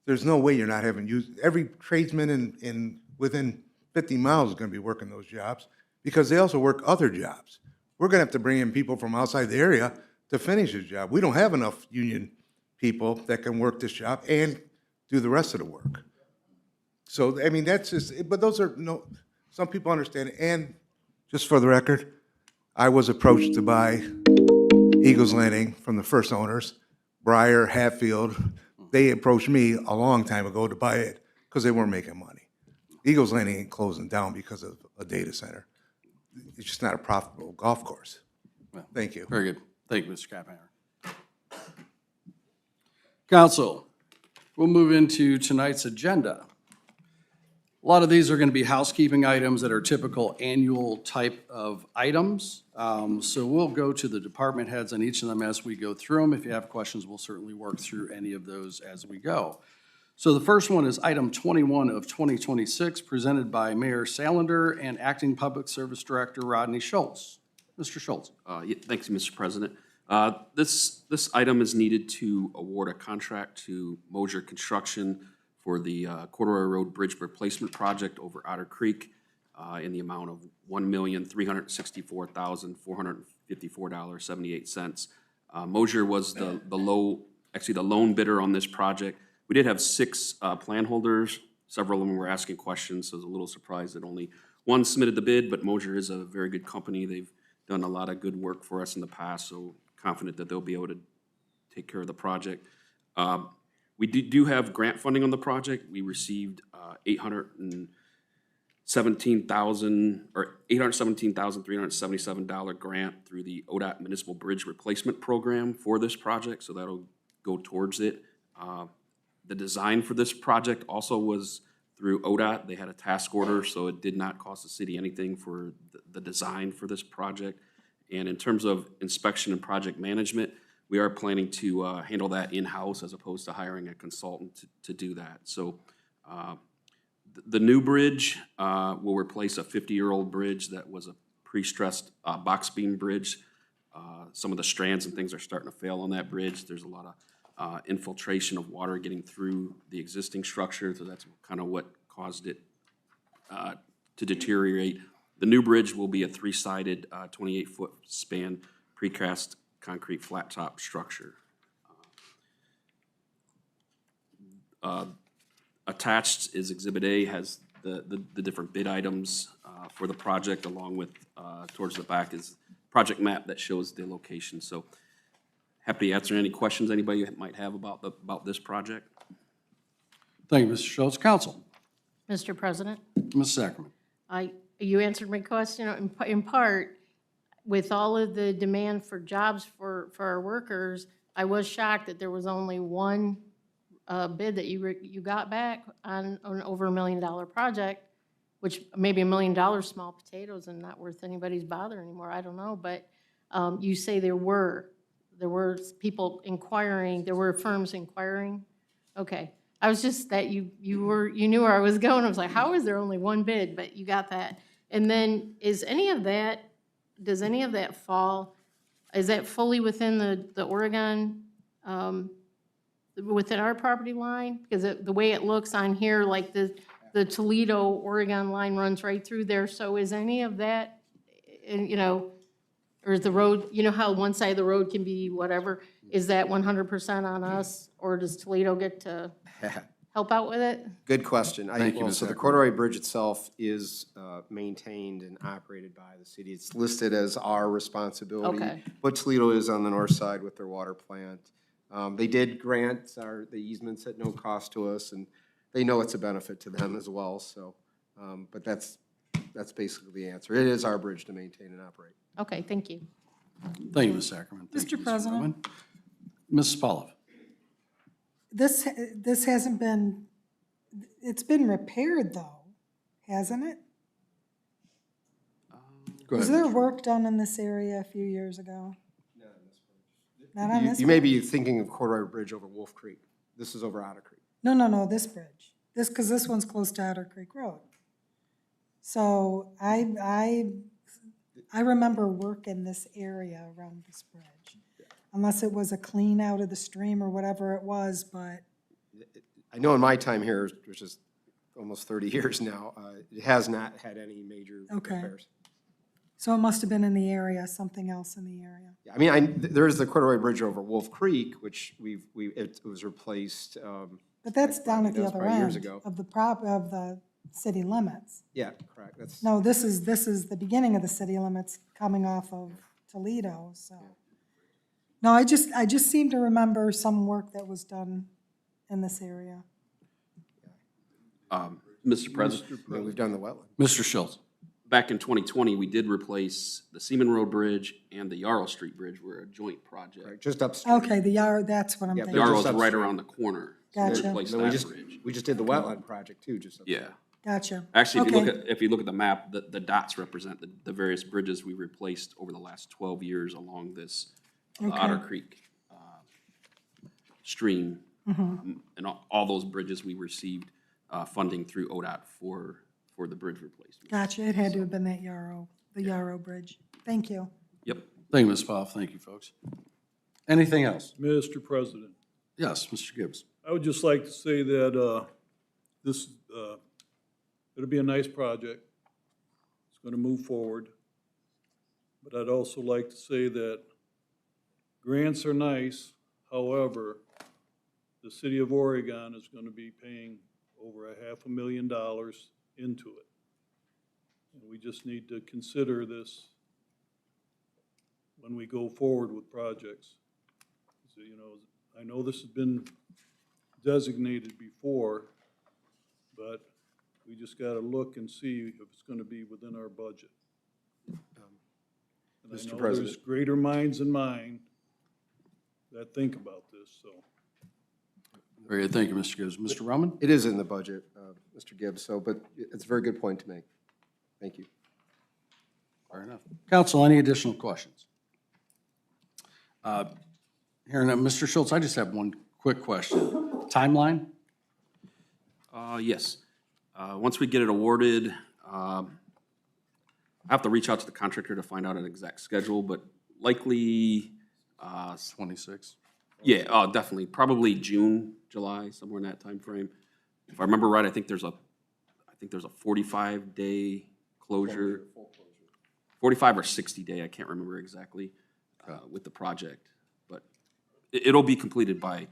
There's no way you're not having used. Every tradesman in within 50 miles is going to be working those jobs because they also work other jobs. We're going to have to bring in people from outside the area to finish this job. We don't have enough union people that can work this job and do the rest of the work. So, I mean, that's just, but those are, some people understand it. And just for the record, I was approached to buy Eagles Landing from the first owners, Breyer, Hatfield. They approached me a long time ago to buy it because they weren't making money. Eagles Landing ain't closing down because of a data center. It's just not a profitable golf course. Thank you. Very good. Thank you, Mr. Cappanger. Council, we'll move into tonight's agenda. A lot of these are going to be housekeeping items that are typical annual type of items. So we'll go to the department heads on each of them as we go through them. If you have questions, we'll certainly work through any of those as we go. So the first one is item 21 of 2026, presented by Mayor Salander and Acting Public Service Director Rodney Schultz. Mr. Schultz. Thanks, Mr. President. This item is needed to award a contract to Mosier Construction for the Corduroy Road Bridge Replacement Project over Otter Creek in the amount of $1,364,454.78. Mosier was the lone bidder on this project. We did have 6 plan holders. Several of them were asking questions, so I was a little surprised that only one submitted the bid, but Mosier is a very good company. They've done a lot of good work for us in the past, so confident that they'll be able to take care of the project. We do have grant funding on the project. We received $817,377 grant through the ODOT Municipal Bridge Replacement Program for this project, so that'll go towards it. The design for this project also was through ODOT. They had a task order, so it did not cost the city anything for the design for this project. And in terms of inspection and project management, we are planning to handle that in-house as opposed to hiring a consultant to do that. So the new bridge will replace a 50-year-old bridge that was a pre-stressed box beam bridge. Some of the strands and things are starting to fail on that bridge. There's a lot of infiltration of water getting through the existing structure, so that's kind of what caused it to deteriorate. The new bridge will be a 3-sided, 28-foot span precast concrete flat top structure. Attached is Exhibit A, has the different bid items for the project, along with towards the back is project map that shows the location. So happy to answer any questions anybody might have about this project. Thank you, Mr. Schultz. Council. Mr. President, Ms. Ackerman. you answered my question in part. With all of the demand for jobs for our workers, I was shocked that there was only one bid that you got back on an over $1 million project, which maybe $1 million small potatoes and not worth anybody's bother anymore. I don't know, but you say there were people inquiring, there were firms inquiring. Okay, I was just that you knew where I was going. I was like, how is there only one bid? But you got that. And then is any of that does any of that fall, is that fully within the Oregon, within our property line? Because the way it looks on here, like the Toledo, Oregon line runs right through there, so is any of that, you know, or is the road, you know how one side of the road can be whatever, is that 100% on us, or does Toledo get to help out with it? Good question. Thank you, Ms. So the Ackerman. corduroy bridge itself is maintained and operated by the city. It's listed as our responsibility. Okay. But Toledo is on the north side with their water plant. They did grant the easements at no cost to us, and they know it's a benefit to them as well, so. But that's basically the answer. It is our bridge to maintain and operate. Okay, thank you. Thank you, Ms. Ackerman. Thank you, Mr. President? Roman. Ms. Spalov. This hasn't been, it's been repaired though, hasn't it? Go Was ahead. there work done in this area a few years ago? Not on this You may bridge? be thinking of corduroy bridge over Wolf Creek. This is over Otter Creek. No, this bridge. Because this one's close to Otter Creek Road. So I remember work in this area around this bridge. Unless it was a clean out of the stream or whatever it was, but, I know in my time here, which is almost 30 years now, it has not had any major Okay. repairs. so it must have been in the area, something else in the area. Yeah, I mean, there is the corduroy bridge over Wolf Creek, which it was replaced. But that's down at That the was other probably years end ago. of the city limits. Yeah, correct. That's, No, this is the beginning of the city limits coming off of Toledo, so. No, I just seem to remember some work that was done in this area. Mr. President, I mean, we've done the wetland. Mr. Schultz. back in 2020, we did replace the Seaman Road Bridge and the Yarrow Street Bridge were a joint project. Right, just upstream. Okay, the Yarrow, that's what I'm Yeah, thinking. Yarrow- Yarrow's just right upstream. around the corner. So we Gotcha. replaced Then we that just, bridge. we just did the wetland project too, just. upstream. Yeah. Gotcha. Actually, Okay. if you look at the map, the dots represent the various bridges we replaced over the last 12 years along this Otter Okay. Creek stream. Mm-hmm. And all those bridges, we received funding through ODOT for the bridge replacement. Gotcha, it had to have been that the Yarrow Bridge. Thank you. Yep. Thank you, Ms. Spalov. Thank you, folks. Anything else? Mr. President, Yes, Mr. Gibbs. I would just like to say that this, it'll be a nice project. It's going to move forward. But I'd also like to say that grants are nice, however, the city of Oregon is going to be paying over $500,000 into it. And we just need to consider this when we go forward with projects. So, you know, I know this has been designated before, but we just gotta look and see if it's gonna be within our budget. And I Mr. know President. there's greater minds than mine that think about this, so. Very good. Thank you, Mr. Gibbs. Mr. Roman? It is in the budget, Mr. Gibbs, so, but it's a very good point to make. Thank you. Fair enough. Council, any additional questions? Hearing that, Mr. Schultz, I just have one quick question. Timeline? Yes. Once we get it awarded, I have to reach out to the contractor to find out an exact schedule, but likely, 26. yeah, definitely, probably June, July, somewhere in that time frame. If I remember right, I think there's a 45-day closure. 45 or 60 day, I can't remember exactly, with the project. But it'll be completed by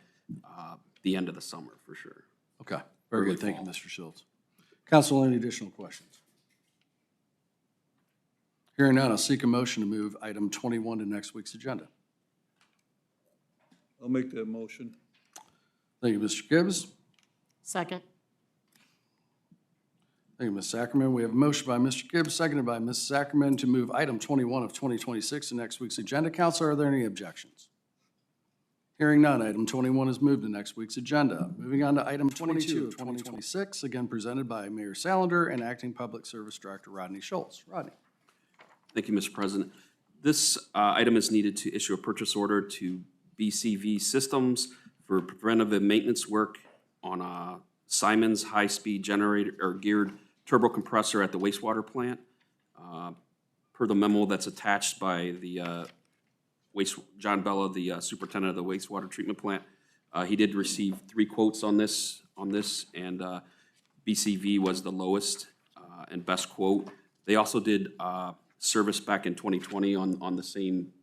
the end of the summer, for sure. Okay, very Early good. Thank you, fall. Mr. Schultz. Council, any additional questions? Hearing none, I'll seek a motion to move item 21 to next week's agenda. I'll make that motion. Thank you, Mr. Gibbs. Second. Thank you, Ms. Ackerman. We have a motion by Mr. Gibbs, seconded by Ms. Ackerman to move item 21 of 2026 to next week's agenda. Council, are there any objections? Hearing none, item 21 is moved to next week's agenda. Moving on to item 22 of 2026, again presented by Mayor Salander and Acting Public Service Director Rodney Schultz. Rodney. Thank you, Mr. President. This item is needed to issue a purchase order to BCV Systems for preventive maintenance work on Simon's high-speed generator or geared turbo compressor at the wastewater plant. per the memo that's attached by the John Bella, the superintendent of the wastewater treatment plant. He did receive 3 quotes on this, and BCV was the lowest and best quote. They also did service back in 2020 on the same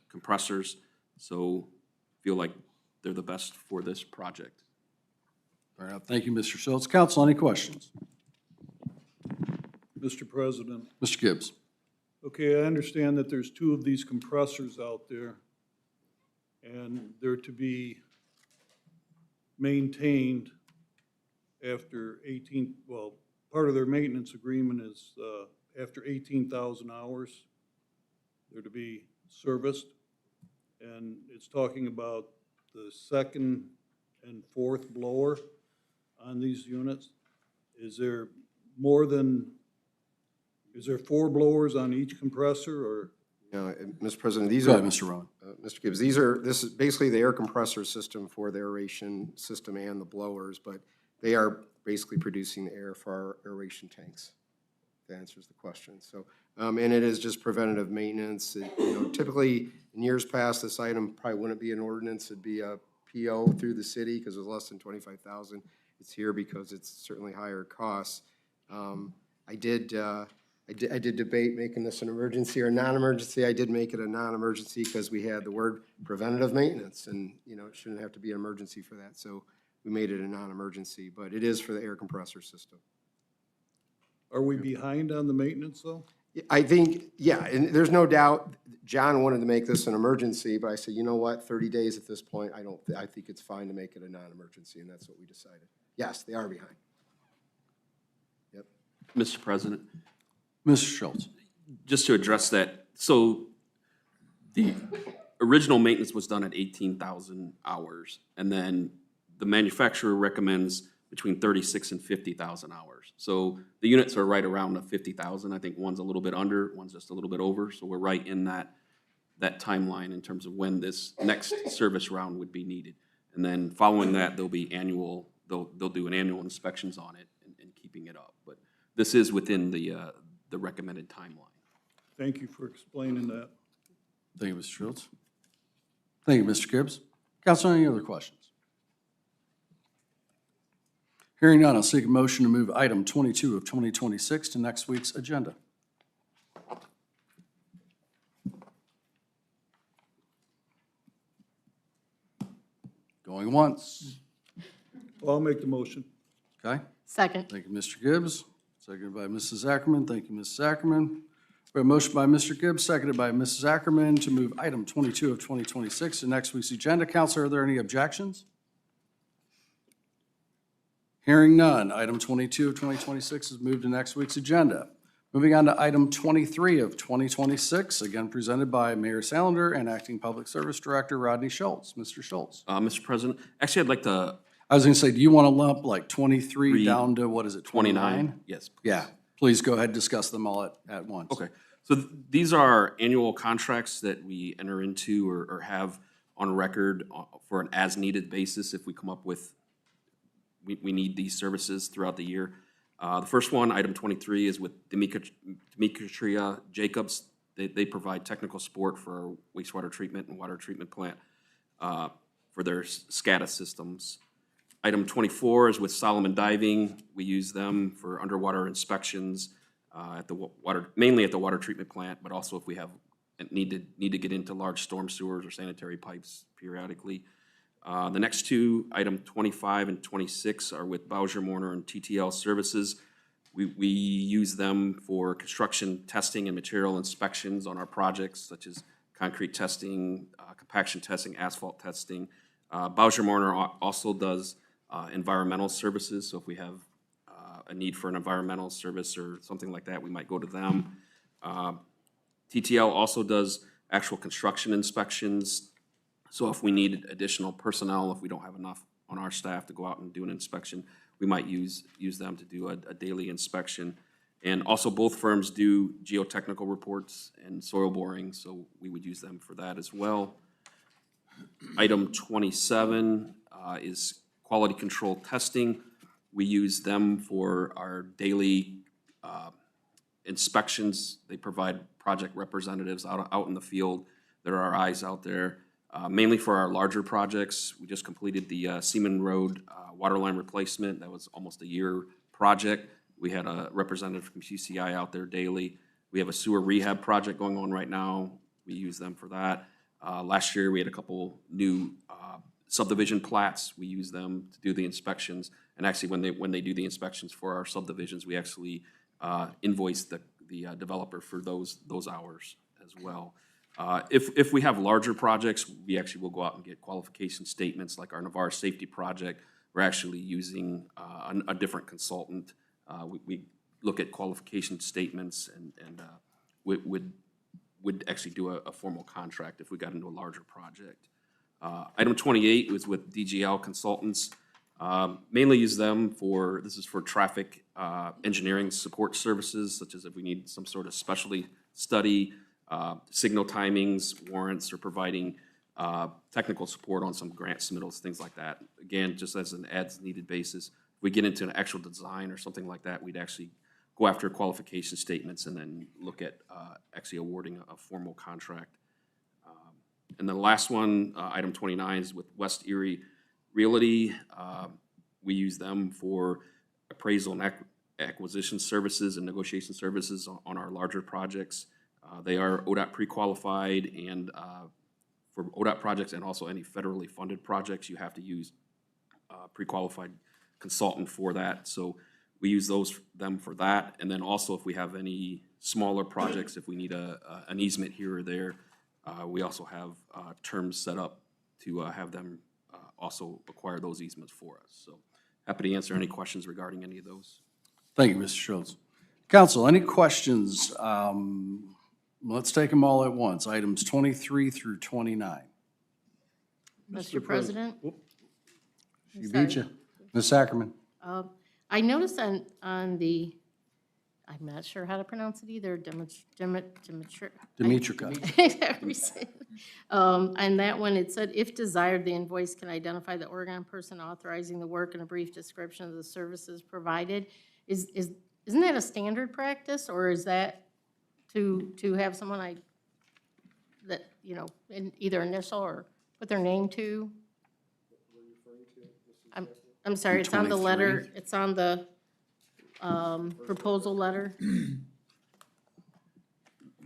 compressors, so feel like they're the best for this project. Fair enough. Thank you, Mr. Schultz. Council, any questions? Mr. President, Mr. Gibbs? okay, I understand that there's 2 of these compressors out there, and they're to be maintained after 18, well, part of their maintenance agreement is after 18,000 hours, they're to be serviced, and it's talking about the 2nd and 4th blower on these units. Is there more than, is there 4 blowers on each compressor, or? No, Mr. President, these Go are. ahead, Mr. Rowan. Mr. Gibbs, this is basically the air compressor system for the aeration system and the blowers, but they are basically producing the air for our aeration tanks. That answers the question. So, and it is just preventative maintenance. Typically, in years past, this item probably wouldn't be an ordinance. It'd be a PO through the city because it was less than 25,000. It's here because it's certainly higher costs. I did debate making this an emergency or non-emergency. I did make it a non-emergency because we had the word preventative maintenance, and, it shouldn't have to be an emergency for that. So we made it a non-emergency, but it is for the air compressor system. Are we behind on the maintenance, though? I think, yeah, and there's no doubt, John wanted to make this an emergency, but I said, you know what, 30 days at this point, I think it's fine to make it a non-emergency, and that's what we decided. Yes, they are behind. Yep. Mr. President, Mr. Schultz? just to address that, so the original maintenance was done at 18,000 hours, and then the manufacturer recommends between 36 and 50,000 hours. So the units are right around the 50,000. I think one's a little bit under, one's just a little bit over. So we're right in that timeline in terms of when this next service round would be needed. And then following that, they'll do an annual inspections on it and keeping it up. But this is within the recommended timeline. Thank you for explaining that. Thank you, Mr. Schultz. Thank you, Mr. Gibbs. Council, any other questions? Hearing none, I'll seek a motion to move item 22 of 2026 to next week's agenda. Going once. Well, I'll make the motion. Okay. Second. Thank you, Mr. Gibbs. Seconded by Mrs. Ackerman. Thank you, Mrs. Ackerman. We have a motion by Mr. Gibbs, seconded by Mrs. Ackerman to move item 22 of 2026 to next week's agenda. Council, are there any objections? Hearing none, item 22 of 2026 is moved to next week's agenda. Moving on to item 23 of 2026, again presented by Mayor Salander and Acting Public Service Director Rodney Schultz. Mr. Schultz. Mr. President, actually, I'd like to. I was going to say, do you want to lump like 23 down to, what is it, 29? Yes. Please. Yeah, please go ahead and discuss them all at once. Okay, so these are annual contracts that we enter into or have on record for an as-needed basis if we come up with, we need these services throughout the year. The first one, item 23, is with Demetria Jacobs. They provide technical support for our wastewater treatment and water treatment plant for their SCADA systems. Item 24 is with Solomon Diving. We use them for underwater inspections at the mainly at the water treatment plant, but also if we have need to get into large storm sewers or sanitary pipes periodically. The next two, item 25 and 26, are with Bowser Morner and TTL Services. We use them for construction testing and material inspections on our projects, such as concrete testing, compaction testing, asphalt testing. Bowser Morner also does environmental services, so if we have a need for an environmental service or something like that, we might go to them. TTL also does actual construction inspections, so if we need additional personnel, if we don't have enough on our staff to go out and do an inspection, we might use them to do a daily inspection. And also both firms do geotechnical reports and soil boring, so we would use them for that as well. Item 27 is quality control testing. We use them for our daily Inspections, they provide project representatives out in the field. There are eyes out there, mainly for our larger projects. We just completed the Seaman Road water line replacement. That was almost a year project. We had a representative from CCI out there daily. We have a sewer rehab project going on right now. We use them for that. Last year, we had a couple new subdivision plats. We use them to do the inspections. And actually, when they do the inspections for our subdivisions, we actually invoice the developer for those hours as well. If we have larger projects, we actually will go out and get qualification statements, like our Navarre Safety Project. We're actually using a different consultant. We look at qualification statements and would actually do a formal contract if we got into a larger project. Item 28 was with DGL Consultants. Mainly use them this is for traffic engineering support services, such as if we need some sort of specialty study, signal timings, warrants, or providing technical support on some grant submittals, things like that. Again, just as an as-needed basis. If we get into an actual design or something like that, we'd actually go after qualification statements and then look at actually awarding a formal contract. And then the last one, item 29, is with West Erie Realty. We use them for appraisal and acquisition services and negotiation services on our larger projects. They are ODOT pre-qualified, and for ODOT projects and also any federally funded projects, you have to use a pre-qualified consultant for that. So we use them for that. And then also if we have any smaller projects, if we need an easement here or there, we also have terms set up to have them also acquire those easements for us. So happy to answer any questions regarding any of those. Thank you, Mr. Schultz. Council, any questions? Let's take them all at once. Items 23 through 29. Mr. President? She beat you. Ms. Ackerman. I noticed on the, I'm not sure how to pronounce it either, Demetrica. And that one, it said, if desired, the invoice can identify the Oregon person authorizing the work and a brief description of the services provided. Isn't that a standard practice, or is that to have someone that, you know, either initial or put their name to? I'm sorry, it's on the letter, it's on the proposal letter,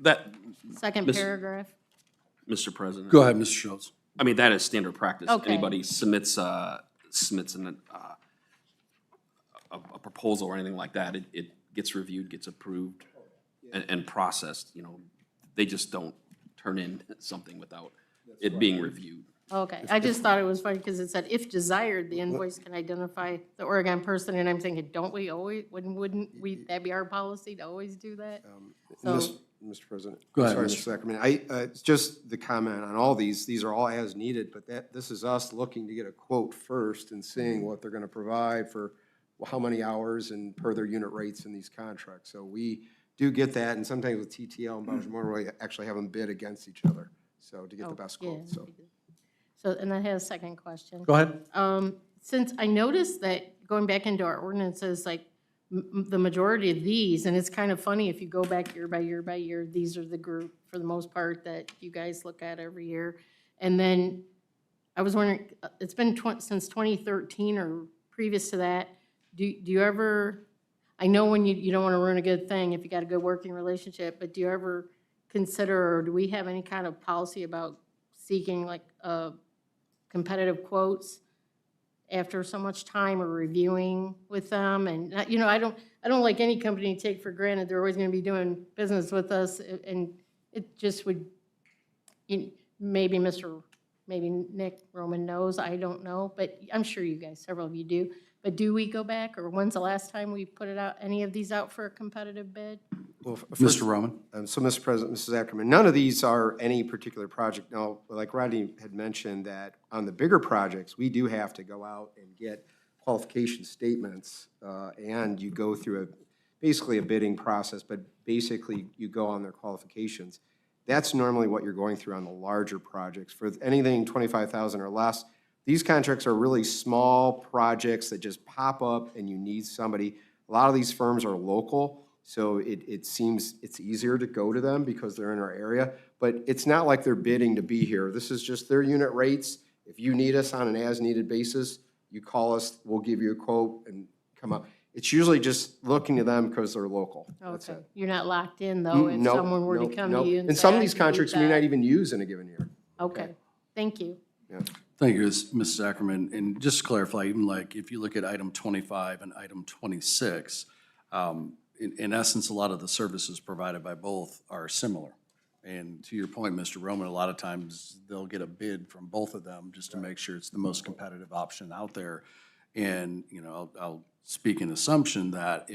That, second paragraph. Mr. President. Go ahead, Mr. Schultz. I mean, that is standard practice. Okay. Anybody submits a proposal or anything like that, it gets reviewed, gets approved, and processed. You know, they just don't turn in something without it being reviewed. Okay, I just thought it was funny because it said, if desired, the invoice can identify the Oregon person, and I'm thinking, don't we always, wouldn't we, that be our policy to always do that? So, Mr. President. Go ahead, Sorry, Mr. Mr. Ackerman. It's just the comment on all these are all as needed, but this is us looking to get a quote first and seeing what they're gonna provide for how many hours and per their unit rates in these contracts. So we do get that, and sometimes with TTL and Bowers Motor, we actually have them bid against each other, so to get the best yeah, quote, so. So, and I had a second question. Go ahead. Since I noticed that going back into our ordinances, like the majority of these, and it's kind of funny if you go back year by year by year, these are the group for the most part that you guys look at every year. And then I was wondering, it's been since 2013 or previous to that, do you ever, I know when you don't want to ruin a good thing if you got a good working relationship, but do you ever consider, or do we have any kind of policy about seeking like competitive quotes after so much time or reviewing with them? And, you know, I don't like any company to take for granted they're always going to be doing business with us, and it just would, maybe Nick Roman knows, I don't know, but I'm sure you guys, several of you do. But do we go back, or when's the last time we put it out, any of these out for a competitive bid? Well, Mr. Roman. So, Mr. President, Mrs. Ackerman, none of these are any particular project. Now, like Rodney had mentioned, that on the bigger projects, we do have to go out and get qualification statements, and you go through basically a bidding process, but basically you go on their qualifications. That's normally what you're going through on the larger projects. For anything 25,000 or less, these contracts are really small projects that just pop up and you need somebody. A lot of these firms are local, So it seems it's easier to go to them because they're in our area, but it's not like they're bidding to be here. This is just their unit rates. If you need us on an as-needed basis, you call us, we'll give you a quote and come up. It's usually just looking to them because they're local. That's Okay. it. You're not locked in, though, if Nope, someone were to nope, come to nope. you and say, And some of "I these can do contracts we may that." not even use in a given year. Okay, thank you. Yeah. Thank you, Mrs. Ackerman. And just to clarify, even like if you look at item 25 and item 26, in essence, a lot of the services provided by both are similar. And to your point, Mr. Roman, a lot of times they'll get a bid from both of them just to make sure it's the most competitive option out there. And, you know, I'll speak in assumption that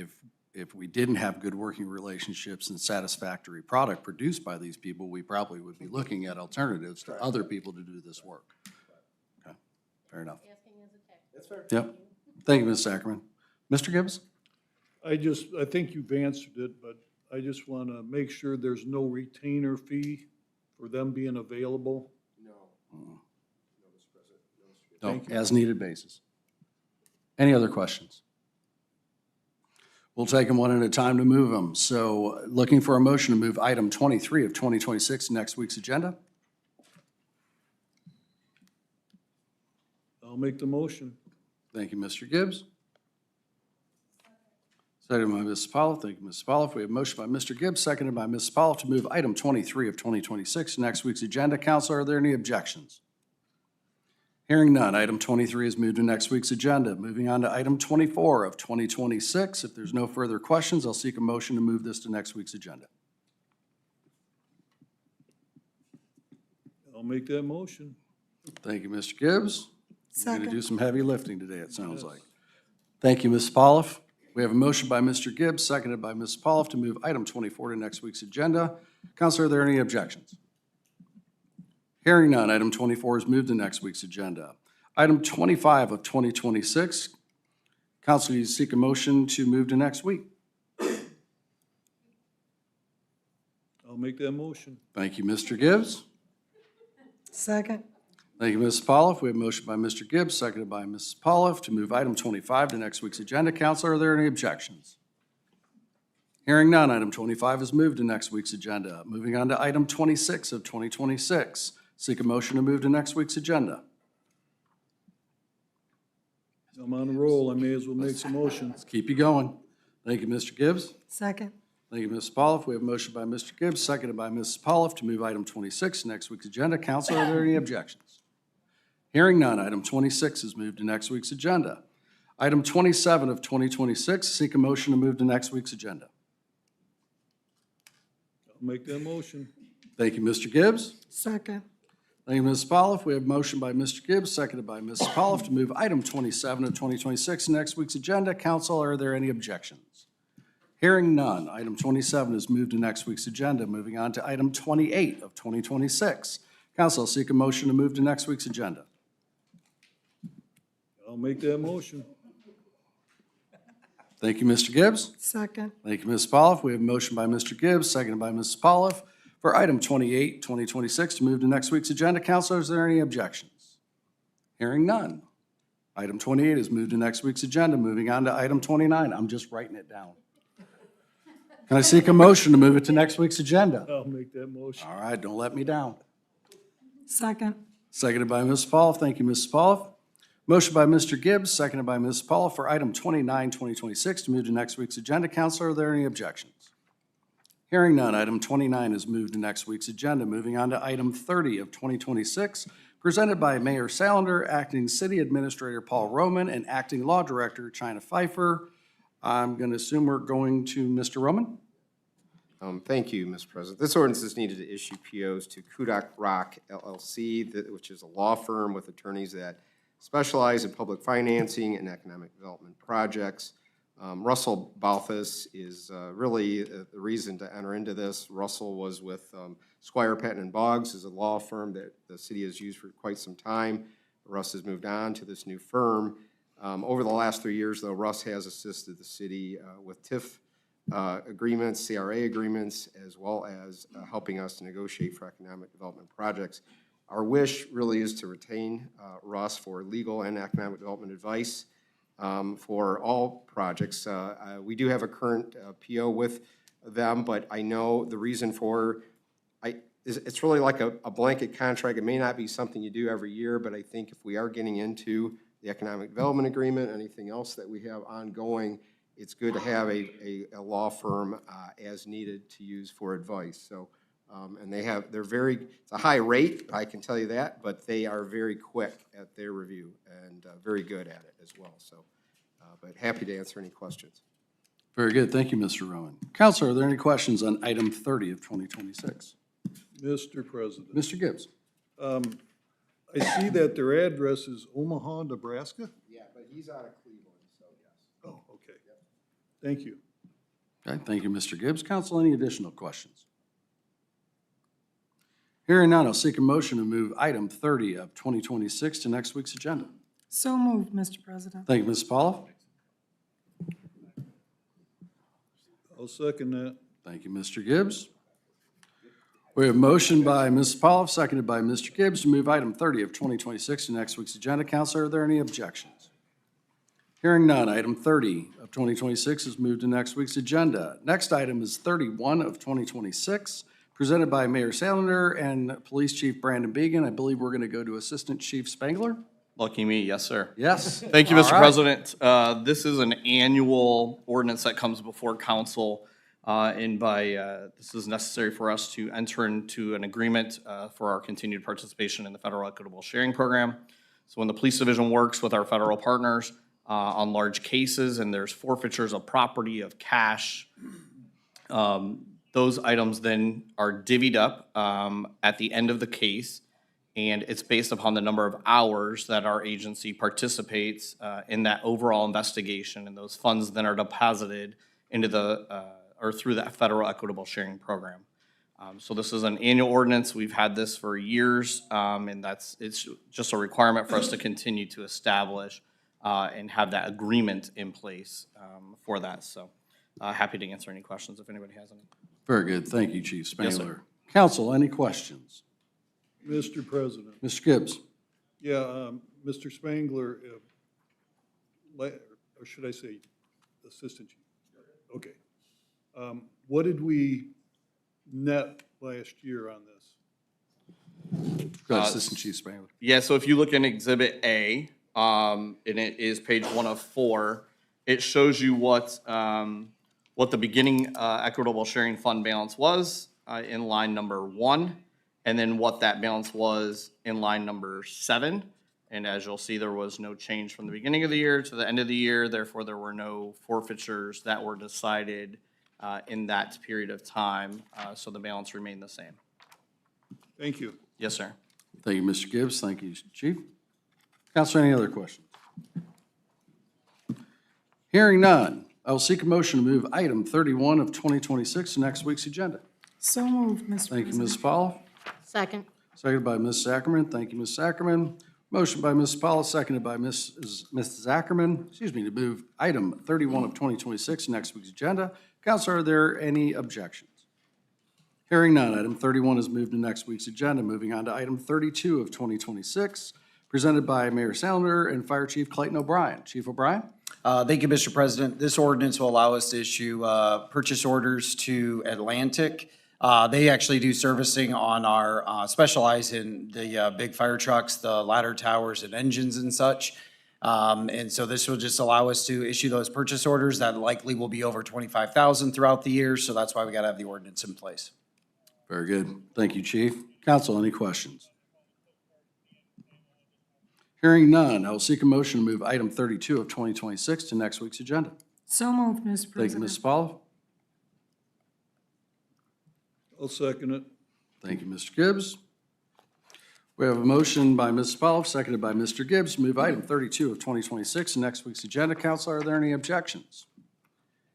if we didn't have good working relationships and satisfactory product produced by these people, we probably would be looking at alternatives to other people to do this work. Okay, fair enough. That's fair. Yep. Thank you, Ms. Ackerman. Mr. Gibbs? I think you've answered it, but I just want to make sure there's no retainer fee for them being available. No. No, Mr. President. No, Mr. Chairman. No, as needed basis. Any other questions? We'll take them one at a time to move them. So looking for a motion to move item 23 of 2026 to next week's agenda. I'll make the motion. Thank you, Mr. Gibbs. Seconded by Ms. Pollock. Thank you, Ms. Pollock. We have a motion by Mr. Gibbs, seconded by Ms. Pollock to move item 23 of 2026 to next week's agenda. Council, are there any objections? Hearing none, item 23 is moved to next week's agenda. Moving on to item 24 of 2026. If there's no further questions, I'll seek a motion to move this to next week's agenda. I'll make that motion. Thank you, Mr. Gibbs. You're going to Second. do some heavy lifting today, it sounds like. Thank you, Ms. Pollock. We have a motion by Mr. Gibbs, seconded by Ms. Pollock to move item 24 to next week's agenda. Council, are there any objections? Hearing none, item 24 is moved to next week's agenda. Item 25 of 2026, council, you seek a motion to move to next week. I'll make that motion. Thank you, Mr. Gibbs. Second. Thank you, Ms. Pollock. We have a motion by Mr. Gibbs, seconded by Ms. Pollock to move item 25 to next week's agenda. Council, are there any objections? Hearing none, item 25 is moved to next week's agenda. Moving on to item 26 of 2026. Seek a motion to move to next week's agenda. I'm on a roll. I may as well make some motions. Let's keep you going. Thank you, Mr. Gibbs. Second. Thank you, Ms. Pollock. We have a motion by Mr. Gibbs, seconded by Ms. Pollock to move item 26 to next week's agenda. Council, are there any objections? Hearing none, item 26 is moved to next week's agenda. Item 27 of 2026, seek a motion to move to next week's agenda. I'll make that motion. Thank you, Mr. Gibbs. Second. Thank you, Ms. Pollock. We have a motion by Mr. Gibbs, seconded by Ms. Pollock to move item 27 of 2026 to next week's agenda. Council, are there any objections? Hearing none, item 27 is moved to next week's agenda. Moving on to item 28 of 2026. Council, seek a motion to move to next week's agenda. I'll make that motion. Thank you, Mr. Gibbs. Second. Thank you, Ms. Pollock. We have a motion by Mr. Gibbs, seconded by Ms. Pollock for item 28, 2026 to move to next week's agenda. Councilors, are there any objections? Hearing none. Item 28 is moved to next week's agenda. Moving on to item 29. I'm just writing it down. Can I seek a motion to move it to next week's agenda? I'll make that motion. All right, don't let me down. Second. Seconded by Ms. Pollock. Thank you, Ms. Pollock. Motion by Mr. Gibbs, seconded by Ms. Pollock for item 29, 2026 to move to next week's agenda. Council, are there any objections? Hearing none, item 29 is moved to next week's agenda. Moving on to item 30 of 2026, presented by Mayor Salander, Acting City Administrator Paul Roman, and Acting Law Director China Pfeiffer. I'm going to assume we're going to Mr. Roman. Thank you, Mr. President. This ordinance is needed to issue POs to Kudak Rock LLC, which is a law firm with attorneys that specialize in public financing and economic development projects. Russell Balthus is really the reason to enter into this. Russell was with Squire Patton and Boggs, is a law firm that the city has used for quite some time. Russ has moved on to this new firm. Over the last 3 years, though, Russ has assisted the city with TIF agreements, CRA agreements, as well as helping us to negotiate for economic development projects. Our wish really is to retain Russ for legal and economic development advice. for all projects. We do have a current PO with them, but I know the reason for, it's really like a blanket contract. It may not be something you do every year, but I think if we are getting into the economic development agreement, anything else that we have ongoing, it's good to have a law firm as needed to use for advice. So, and it's a high rate, I can tell you that, but they are very quick at their review and very good at it as well. So, but happy to answer any questions. Very good. Thank you, Mr. Rowan. Counselor, are there any questions on item 30 of 2026? Mr. President, Mr. Gibbs? I see that their address is Omaha, Nebraska? Yeah, but he's out of Cleveland, so yes. Oh, okay. Thank you. Okay, thank you, Mr. Gibbs. Counsel, any additional questions? Hearing none, I'll seek a motion to move item 30 of 2026 to next week's agenda. So moved, Mr. President. Thank you, Ms. Paulo. I'll second that. Thank you, Mr. Gibbs. We have a motion by Ms. Paulo, seconded by Mr. Gibbs, to move item 30 of 2026 to next week's agenda. Counselor, are there any objections? Hearing none, item 30 of 2026 is moved to next week's agenda. Next item is 31 of 2026, presented by Mayor Salander and Police Chief Brandon Began. I believe we're going to go to Assistant Chief Spangler. Lucky me, yes, sir. Yes. Thank you, All Mr. right. President. This is an annual ordinance that comes before council, this is necessary for us to enter into an agreement for our continued participation in the federal equitable sharing program. So when the police division works with our federal partners on large cases and there's forfeitures of property, of cash, those items then are divvied up at the end of the case, and it's based upon the number of hours that our agency participates in that overall investigation, and those funds then are deposited into or through that federal equitable sharing program. So this is an annual ordinance. We've had this for years, and it's just a requirement for us to continue to establish and have that agreement in place for that. So happy to answer any questions if anybody has any. Very good. Thank you, Chief Spangler. Yes, sir. Counsel, any questions? Mr. President. Mr. Gibbs? Yeah, Mr. Spangler, or should I say Assistant Chief? Okay. What did we net last year on this? Go ahead, Assistant Chief Spangler. Yeah, so if you look in Exhibit A, and it is page 1 of 4, it shows you what the beginning equitable sharing fund balance was in line number 1, and then what that balance was in line number 7. And as you'll see, there was no change from the beginning of the year to the end of the year. Therefore, there were no forfeitures that were decided in that period of time. So the balance remained the same. Thank you. Yes, sir. Thank you, Mr. Gibbs. Thank you, Chief. Counselor, any other questions? Hearing none, I will seek a motion to move item 31 of 2026 to next week's agenda. So moved, Mr. President. Thank you, Ms. Paulo. Second. Seconded by Ms. Sackerman. Thank you, Ms. Sackerman. Motion by Ms. Paulo, seconded by Ms. Sackerman, to move item 31 of 2026 to next week's agenda. Counselor, are there any objections? Hearing none, item 31 is moved to next week's agenda. Moving on to item 32 of 2026, presented by Mayor Salander and Fire Chief Clayton O'Brien. Chief O'Brien? Thank you, Mr. President. This ordinance will allow us to issue purchase orders to Atlantic. They actually do servicing on our, specialize in the big fire trucks, the ladder towers and engines and such. And so this will just allow us to issue those purchase orders that likely will be over 25,000 throughout the year. So that's why we got to have the ordinance in place. Very good. Thank you, Chief. Council, any questions? Hearing none, I will seek a motion to move item 32 of 2026 to next week's agenda. So moved, Mr. President. Thank you, Ms. Paulo. I'll second it. Thank you, Mr. Gibbs. We have a motion by Ms. Paulo, seconded by Mr. Gibbs, to move item 32 of 2026 to next week's agenda. Council, are there any objections?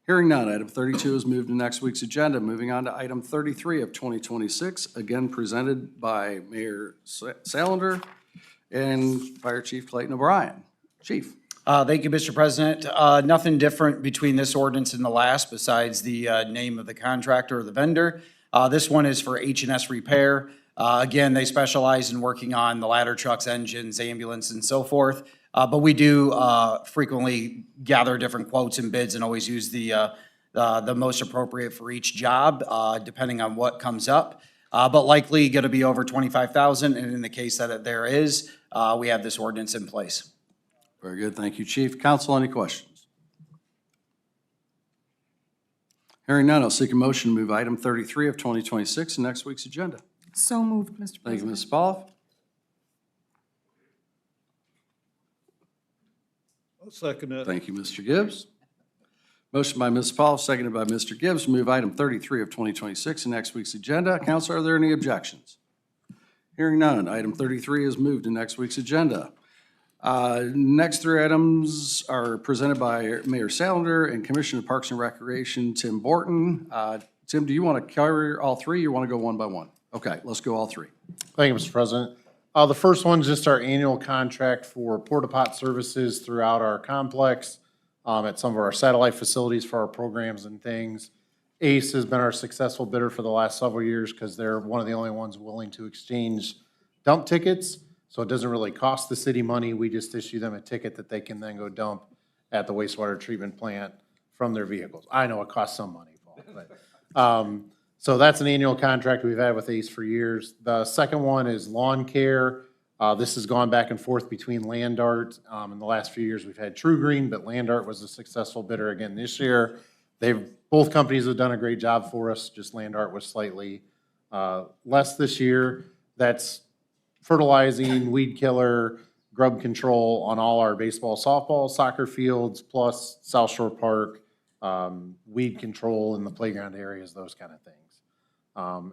Hearing none, item 32 is moved to next week's agenda. Moving on to item 33 of 2026, again presented by Mayor Salander and Fire Chief Clayton O'Brien. Chief. Thank you, Mr. President. Nothing different between this ordinance and the last besides the name of the contractor or the vendor. This one is for H&S Repair. Again, they specialize in working on the ladder trucks, engines, ambulance, and so forth. But we do frequently gather different quotes and bids and always use the most appropriate for each job, depending on what comes up. But likely going to be over 25,000, and in the case that there is, we have this ordinance in place. Very good, thank you, Chief. Council, any questions? Hearing none, I'll seek a motion to move item 33 of 2026 to next week's agenda. So moved, Mr. President. Thank you, Ms. Pauloff. I'll second that. Thank you, Mr. Gibbs. Motion by Ms. Pauloff, seconded by Mr. Gibbs, to move item 33 of 2026 to next week's agenda. Council, are there any objections? Hearing none, item 33 is moved to next week's agenda. Next three items are presented by Mayor Salander and Commissioner of Parks and Recreation, Tim Borton. Tim, do you want to cover all three, or you want to go one by one? Okay, let's go all three. Thank you, Mr. President. The first one is just our annual contract for porta pot services throughout our complex, at some of our satellite facilities for our programs and things. ACE has been our successful bidder for the last several years because they're one of the only ones willing to exchange dump tickets. So it doesn't really cost the city money. We just issue them a ticket that they can then go dump at the wastewater treatment plant from their vehicles. I know it costs some money, Paul, but, so that's an annual contract we've had with ACE for years. The second one is lawn care. This has gone back and forth between Landart. In the last few years, we've had True Green, but Landart was a successful bidder again this year. Both companies have done a great job for us, just Landart was slightly less this year. That's fertilizing, weed killer, grub control on all our baseball, softball, soccer fields, plus South Shore Park, weed control in the playground areas, those kind of things.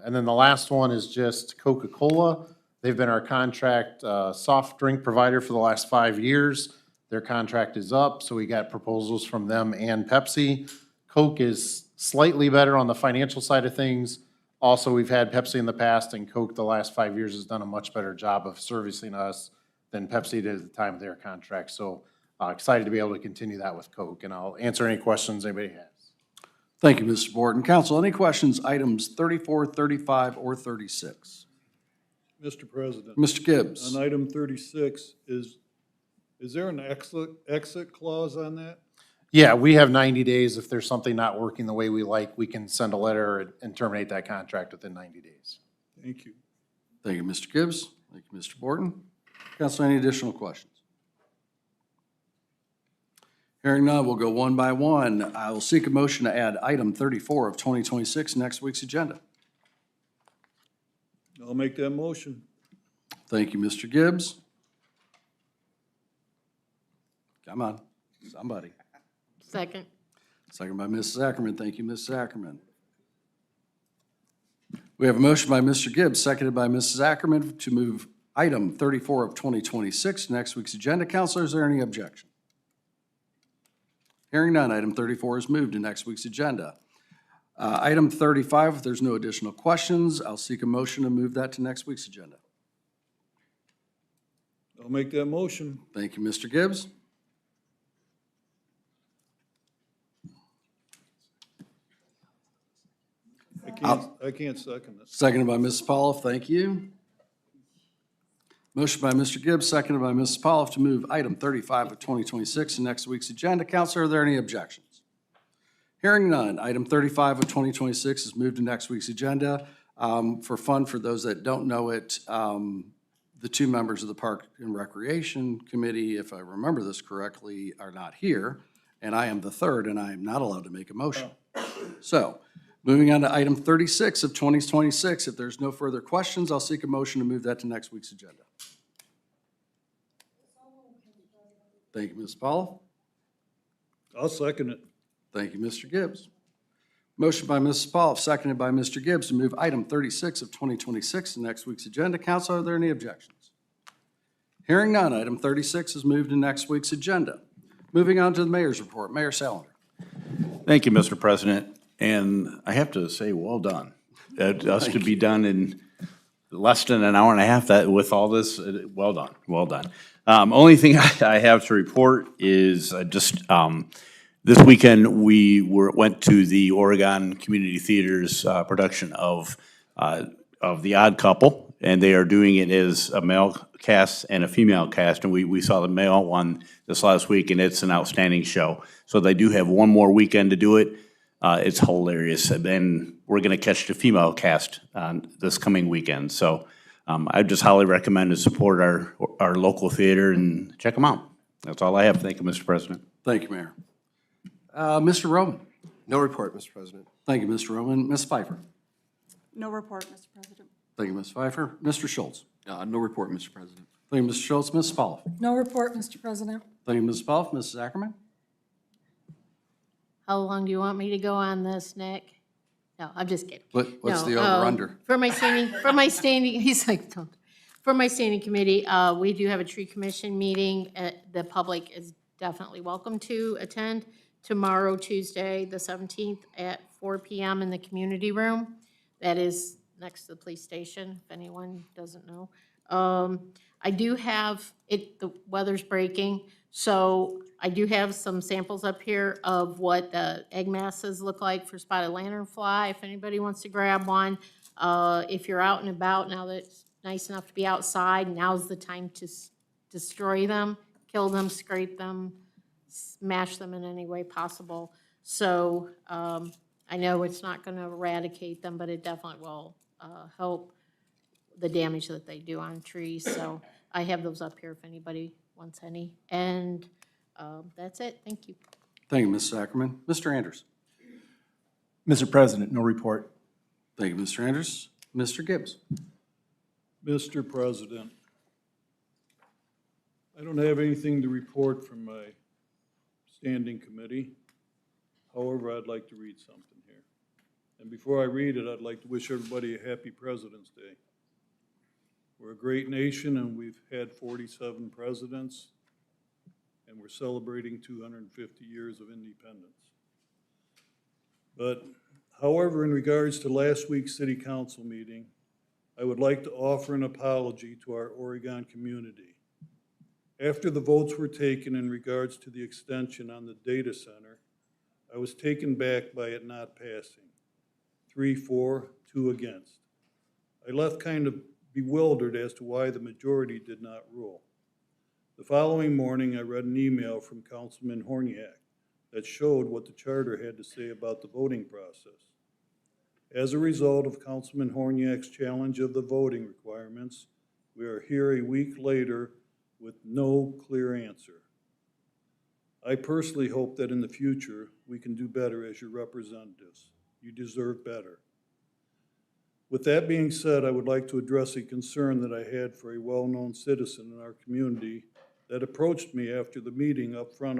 And then the last one is just Coca-Cola. They've been our contract soft drink provider for the last 5 years. Their contract is up, so we got proposals from them and Pepsi. Coke is slightly better on the financial side of things. Also, we've had Pepsi in the past, and Coke the last 5 years has done a much better job of servicing us than Pepsi did at the time of their contract. So excited to be able to continue that with Coke, and I'll answer any questions anybody has. Thank you, Mr. Borton. Council, any questions, items 34, 35, or 36? Mr. President. Mr. Gibbs. On item 36, is there an exit clause on that? Yeah, we have 90 days. If there's something not working the way we like, we can send a letter and terminate that contract within 90 days. Thank you. Thank you, Mr. Gibbs. Thank you, Mr. Borton. Council, any additional questions? Hearing none, we'll go one by one. I will seek a motion to add item 34 of 2026 next week's agenda. I'll make that motion. Thank you, Mr. Gibbs. Come on, somebody. Second. Second by Mrs. Ackerman. Thank you, Mrs. Ackerman. We have a motion by Mr. Gibbs, seconded by Mrs. Ackerman, to move item 34 of 2026 to next week's agenda. Councilor, is there any objection? Hearing none, item 34 is moved to next week's agenda. Item 35, if there's no additional questions, I'll seek a motion to move that to next week's agenda. I'll make that motion. Thank you, Mr. Gibbs. I can't second this. Seconded by Mrs. Pauloff, thank you. Motion by Mr. Gibbs, seconded by Mrs. Pauloff, to move item 35 of 2026 to next week's agenda. Councilor, are there any objections? Hearing none, item 35 of 2026 is moved to next week's agenda. For fun, for those that don't know it, the two members of the Park and Recreation Committee, if I remember this correctly, are not here, and I am the third, and I am not allowed to make a motion. So, moving on to item 36 of 2026, if there's no further questions, I'll seek a motion to move that to next week's agenda. Thank you, Ms. Pauloff. I'll second it. Thank you, Mr. Gibbs. Motion by Mrs. Pauloff, seconded by Mr. Gibbs, to move item 36 of 2026 to next week's agenda. Council, are there any objections? Hearing none, item 36 is moved to next week's agenda. Moving on to the mayor's report. Mayor Salander. Thank you, Mr. President. And I have to say, well done. Us to be done in less than an hour and a half, that with all this, well done, well done. Only thing I have to report is just this weekend we went to the Oregon Community Theater's production of The Odd Couple, and they are doing it as a male cast and a female cast, and we saw the male one this last week, and it's an outstanding show. So they do have one more weekend to do it. It's hilarious, and then we're gonna catch the female cast this coming weekend. So I just highly recommend to support our local theater and check them out. That's all I have. Thank you, Mr. President. Thank you, Mayor. Mr. Roman? No report, Mr. President. Thank you, Mr. Roman. Ms. Pfeiffer? No report, Mr. President. Thank you, Ms. Pfeiffer. Mr. Schultz? No report, Mr. President. Thank you, Mr. Schultz. Ms. Spaloff? No report, Mr. President. Thank you, Ms. Spaloff. Mrs. Ackerman? How long do you want me to go on this, Nick? No, I'm just kidding. What's No, the over-under? For my standing, he's like, don't. For my standing committee, we do have a tree commission meeting. The public is definitely welcome to attend tomorrow, Tuesday, the 17th at 4 p.m. in the community room. That is next to the police station, if anyone doesn't know. I do have the weather's breaking, so I do have some samples up here of what the egg masses look like for spotted lanternfly, if anybody wants to grab one. If you're out and about, now that it's nice enough to be outside, now's the time to destroy them, kill them, scrape them, smash them in any way possible. So I know it's not going to eradicate them, but it definitely will help the damage that they do on trees. So I have those up here if anybody wants any. And that's it. Thank you. Thank you, Mrs. Ackerman. Mr. Anders? Mr. President, no report. Thank you, Mr. Anders. Mr. Gibbs? Mr. President, I don't have anything to report from my standing committee. However, I'd like to read something here. And before I read it, I'd like to wish everybody a happy President's Day. We're a great nation, and we've had 47 presidents, and we're celebrating 250 years of independence. But however, in regards to last week's city council meeting, I would like to offer an apology to our Oregon community. After the votes were taken in regards to the extension on the data center, I was taken back by it not passing. 3 for, 2 against. I left kind of bewildered as to why the majority did not rule. The following morning, I read an email from Councilman Horniak that showed what the charter had to say about the voting process. As a result of Councilman Horniak's challenge of the voting requirements, we are here a week later with no clear answer. I personally hope that in the future, we can do better as your representatives. You deserve better. With that being said, I would like to address a concern that I had for a well-known citizen in our community that approached me after the meeting up front,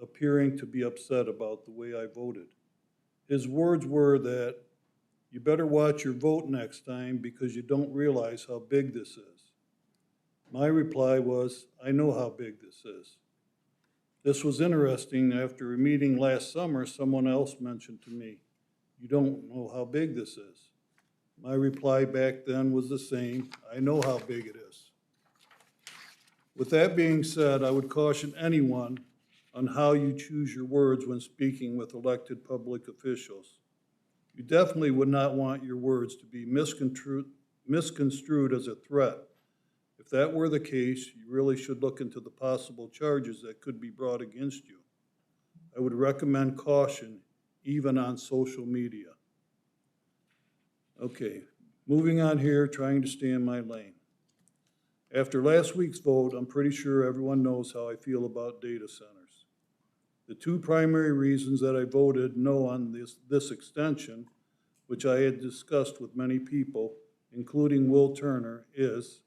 appearing to be upset about the way I voted. His words were that, "You better watch your vote next time because you don't realize how big this is." My reply was, "I know how big this is." This was interesting. After a meeting last summer, someone else mentioned to me, "You don't know how big this is." My reply back then was the same, "I know how big it is." With that being said, I would caution anyone on how you choose your words when speaking with elected public officials. You definitely would not want your words to be misconstrued as a threat. If that were the case, you really should look into the possible charges that could be brought against you. I would recommend caution, even on social media. Okay, moving on here, trying to stay in my lane. After last week's vote, I'm pretty sure everyone knows how I feel about data centers. The two primary reasons that I voted no on this extension, which I had discussed with many people, including Will Turner, is,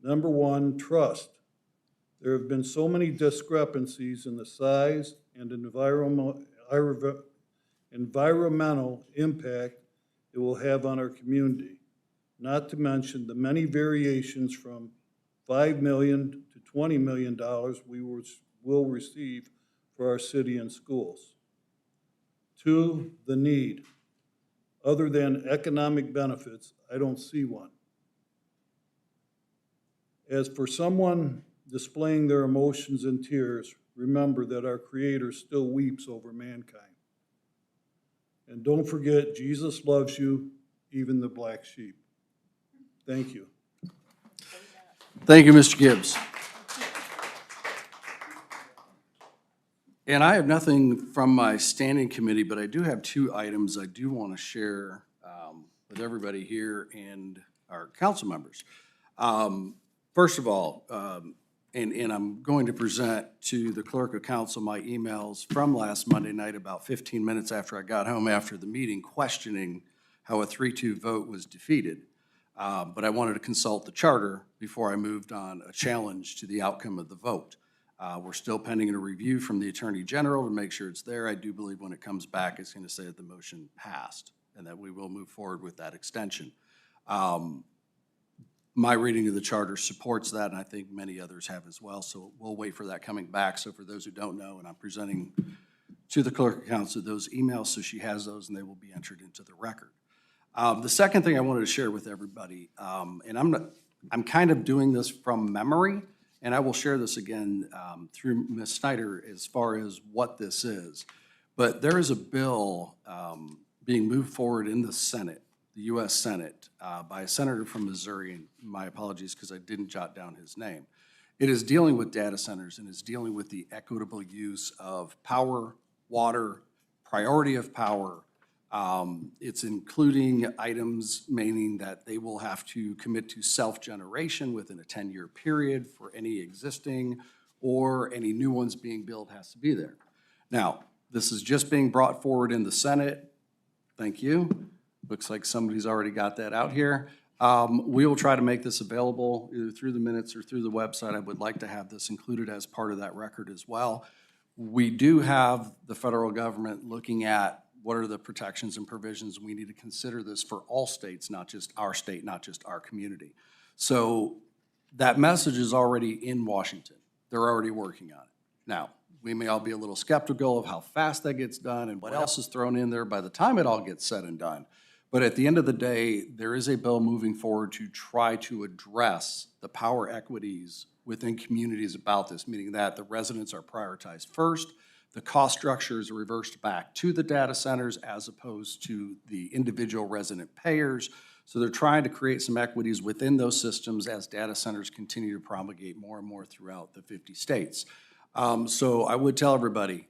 number one, trust. There have been so many discrepancies in the size and environmental impact it will have on our community, not to mention the many variations from $5 million to $20 million we will receive for our city and schools. Two, the need. Other than economic benefits, I don't see one. As for someone displaying their emotions in tears, remember that our Creator still weeps over mankind. And don't forget, Jesus loves you, even the black sheep. Thank you. Thank you, Mr. Gibbs. And I have nothing from my standing committee, but I do have two items I do want to share with everybody here and our council members. First of all, and I'm going to present to the clerk of council my emails from last Monday night about 15 minutes after I got home after the meeting, questioning how a 3-2 vote was defeated. But I wanted to consult the charter before I moved on a challenge to the outcome of the vote. We're still pending a review from the Attorney General to make sure it's there. I do believe when it comes back, it's going to say that the motion passed and that we will move forward with that extension. My reading of the charter supports that, and I think many others have as well, so we'll wait for that coming back. So for those who don't know, and I'm presenting to the clerk of council those emails, so she has those and they will be entered into the record. The second thing I wanted to share with everybody, and I'm kind of doing this from memory, and I will share this again through Ms. Snyder as far as what this is. But there is a bill being moved forward in the Senate, the U.S. Senate, by a senator from Missouri, and my apologies because I didn't jot down his name. It is dealing with data centers and is dealing with the equitable use of power, water, priority of power. It's including items meaning that they will have to commit to self-generation within a 10-year period for any existing or any new ones being built has to be there. Now, this is just being brought forward in the Senate. Thank you. Looks like somebody's already got that out here. We will try to make this available either through the minutes or through the website. I would like to have this included as part of that record as well. We do have the federal government looking at what are the protections and provisions. We need to consider this for all states, not just our state, not just our community. So that message is already in Washington. They're already working on it. Now, we may all be a little skeptical of how fast that gets done and what else is thrown in there by the time it all gets said and done. But at the end of the day, there is a bill moving forward to try to address the power equities within communities about this, meaning that the residents are prioritized first. The cost structure is reversed back to the data centers as opposed to the individual resident payers. So they're trying to create some equities within those systems as data centers continue to propagate more and more throughout the 50 states. So I would tell everybody,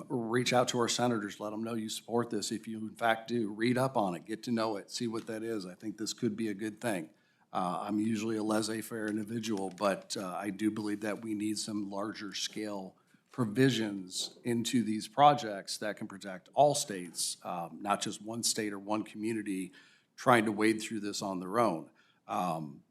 reach out to our senators, let them know you support this. If you in fact do, read up on it, get to know it, see what that is. I think this could be a good thing. I'm usually a laissez-faire individual, but I do believe that we need some larger scale provisions into these projects that can protect all states, not just one state or one community trying to wade through this on their own.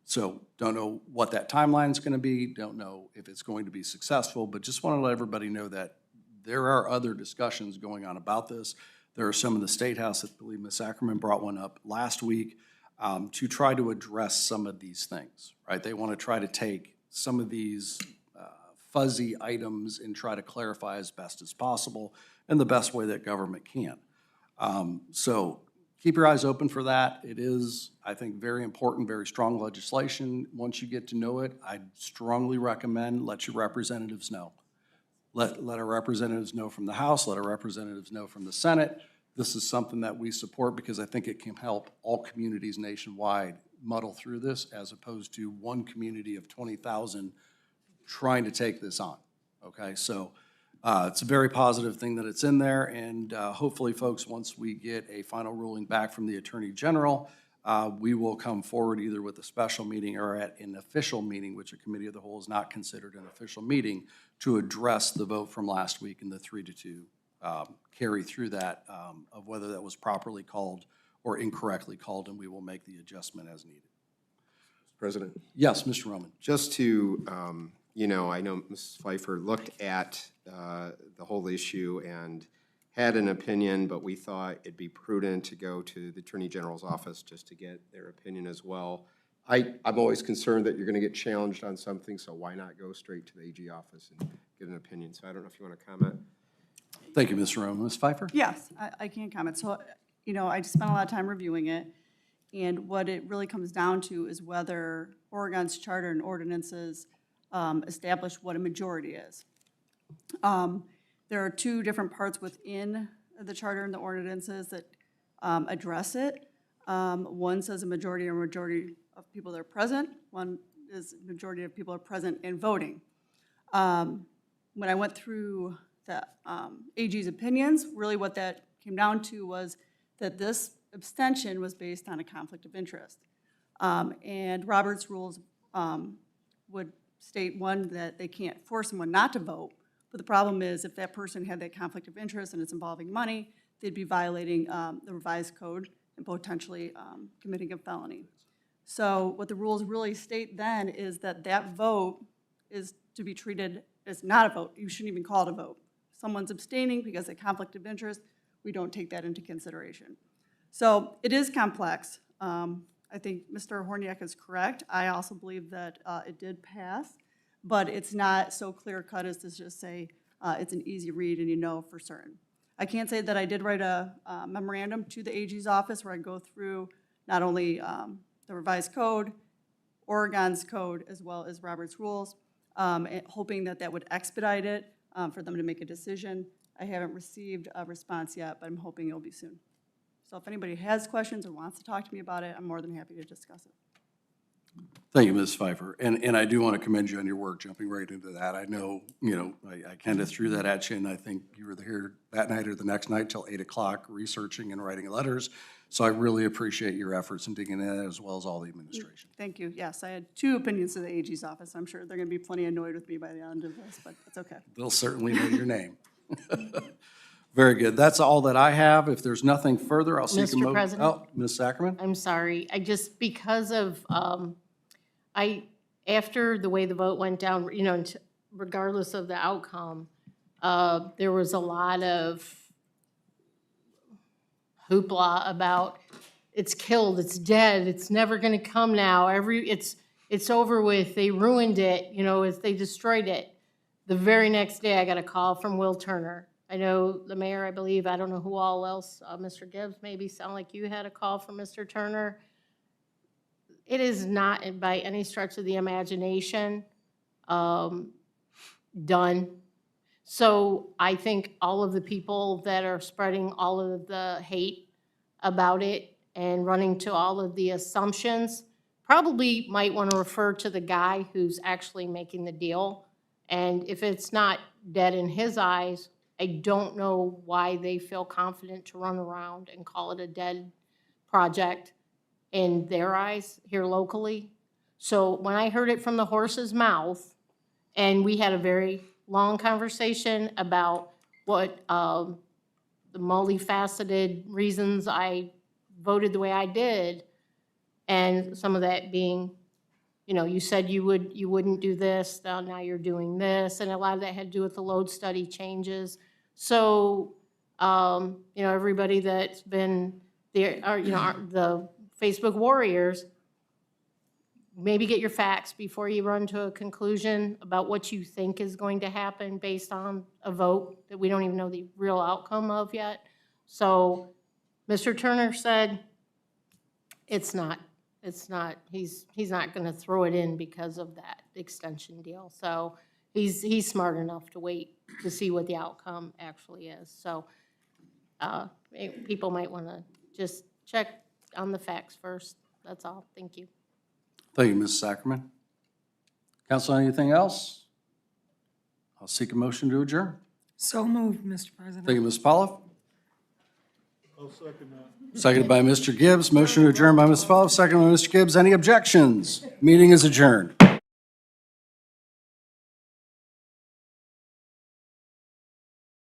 So don't know what that timeline is going to be, don't know if it's going to be successful, but just want to let everybody know that there are other discussions going on about this. There are some in the State House, I believe Ms. Ackerman brought one up last week, to try to address some of these things, right? They want to try to take some of these fuzzy items and try to clarify as best as possible in the best way that government can. So keep your eyes open for that. It is, I think, very important, very strong legislation. Once you get to know it, I strongly recommend let your representatives know. Let our representatives know from the House, let our representatives know from the Senate. This is something that we support because I think it can help all communities nationwide muddle through this as opposed to one community of 20,000 trying to take this on, okay? So it's a very positive thing that it's in there, and hopefully, folks, once we get a final ruling back from the Attorney General, we will come forward either with a special meeting or at an official meeting, which a committee of the whole is not considered an official meeting, to address the vote from last week and the 3-2 carry through that of whether that was properly called or incorrectly called, and we will make the adjustment as needed. President? Yes, Mr. Roman. Just to, you know, I know Mrs. Pfeiffer looked at the whole issue and had an opinion, but we thought it'd be prudent to go to the Attorney General's office just to get their opinion as well. I'm always concerned that you're going to get challenged on something, so why not go straight to the AG office and get an opinion? So I don't know if you want to comment. Thank you, Mr. Roman. Ms. Pfeiffer? Yes, I can comment. So, you know, I spent a lot of time reviewing it, and what it really comes down to is whether Oregon's charter and ordinances establish what a majority is. There are two different parts within the charter and the ordinances that address it. One says a majority of people that are present. One is majority of people are present and voting. When I went through the AG's opinions, really what that came down to was that this abstention was based on a conflict of interest. And Robert's rules would state, one, that they can't force someone not to vote, but the problem is if that person had that conflict of interest and it's involving money, they'd be violating the revised code and potentially committing a felony. So what the rules really state then is that that vote is to be treated as not a vote. You shouldn't even call it a vote. Someone's abstaining because of conflict of interest, we don't take that into consideration. So it is complex. I think Mr. Horniak is correct. I also believe that it did pass, but it's not so clear-cut as to just say it's an easy read and you know for certain. I can say that I did write a memorandum to the AG's office where I go through not only the revised code, Oregon's code, as well as Robert's rules, hoping that that would expedite it for them to make a decision. I haven't received a response yet, but I'm hoping it'll be soon. So if anybody has questions or wants to talk to me about it, I'm more than happy to discuss it. Thank you, Ms. Pfeiffer. And I do want to commend you on your work, jumping right into that. I know, I kind of threw that at you, and I think you were here that night or the next night till 8 o'clock researching and writing letters. So I really appreciate your efforts in digging in, as well as all the administration. Thank you. Yes, I had 2 opinions to the AG's office. I'm sure they're going to be plenty annoyed with me by the end of this, but that's okay. They'll certainly know your name. Very good. That's all that I have. If there's nothing further, I'll seek a motion. Mr. President? Oh, Ms. Sackerman? I'm sorry, because of, after the way the vote went down, regardless of the outcome, there was a lot of hoopla about it's killed, it's dead, it's never gonna come now, it's over with, they ruined it, they destroyed it. The very next day, I got a call from Will Turner. I know the mayor, I believe, I don't know who all else, Mr. Gibbs, maybe sound like you had a call from Mr. Turner. It is not by any stretch of the imagination done. So I think all of the people that are spreading all of the hate about it and running to all of the assumptions probably might want to refer to the guy who's actually making the deal. And if it's not dead in his eyes, I don't know why they feel confident to run around and call it a dead project in their eyes here locally. So when I heard it from the horse's mouth, and we had a very long conversation about what the multifaceted reasons I voted the way I did, and some of that being, you said you wouldn't do this, now you're doing this, and a lot of that had to do with the load study changes. So, everybody that's been there, the Facebook warriors, maybe get your facts before you run to a conclusion about what you think is going to happen based on a vote that we don't even know the real outcome of yet. So Mr. Turner said he's not going to throw it in because of that extension deal. So he's smart enough to wait to see what the outcome actually is. So people might want to just check on the facts first. That's all. Thank you. Thank you, Ms. Sackerman. Council, anything else? I'll seek a motion to adjourn. So moved, Mr. President. Thank you, Ms. Pollock. I'll second that. Seconded by Mr. Gibbs. Motion to adjourn by Ms. Pollock, seconded by Mr. Gibbs. Any objections? Meeting is adjourned.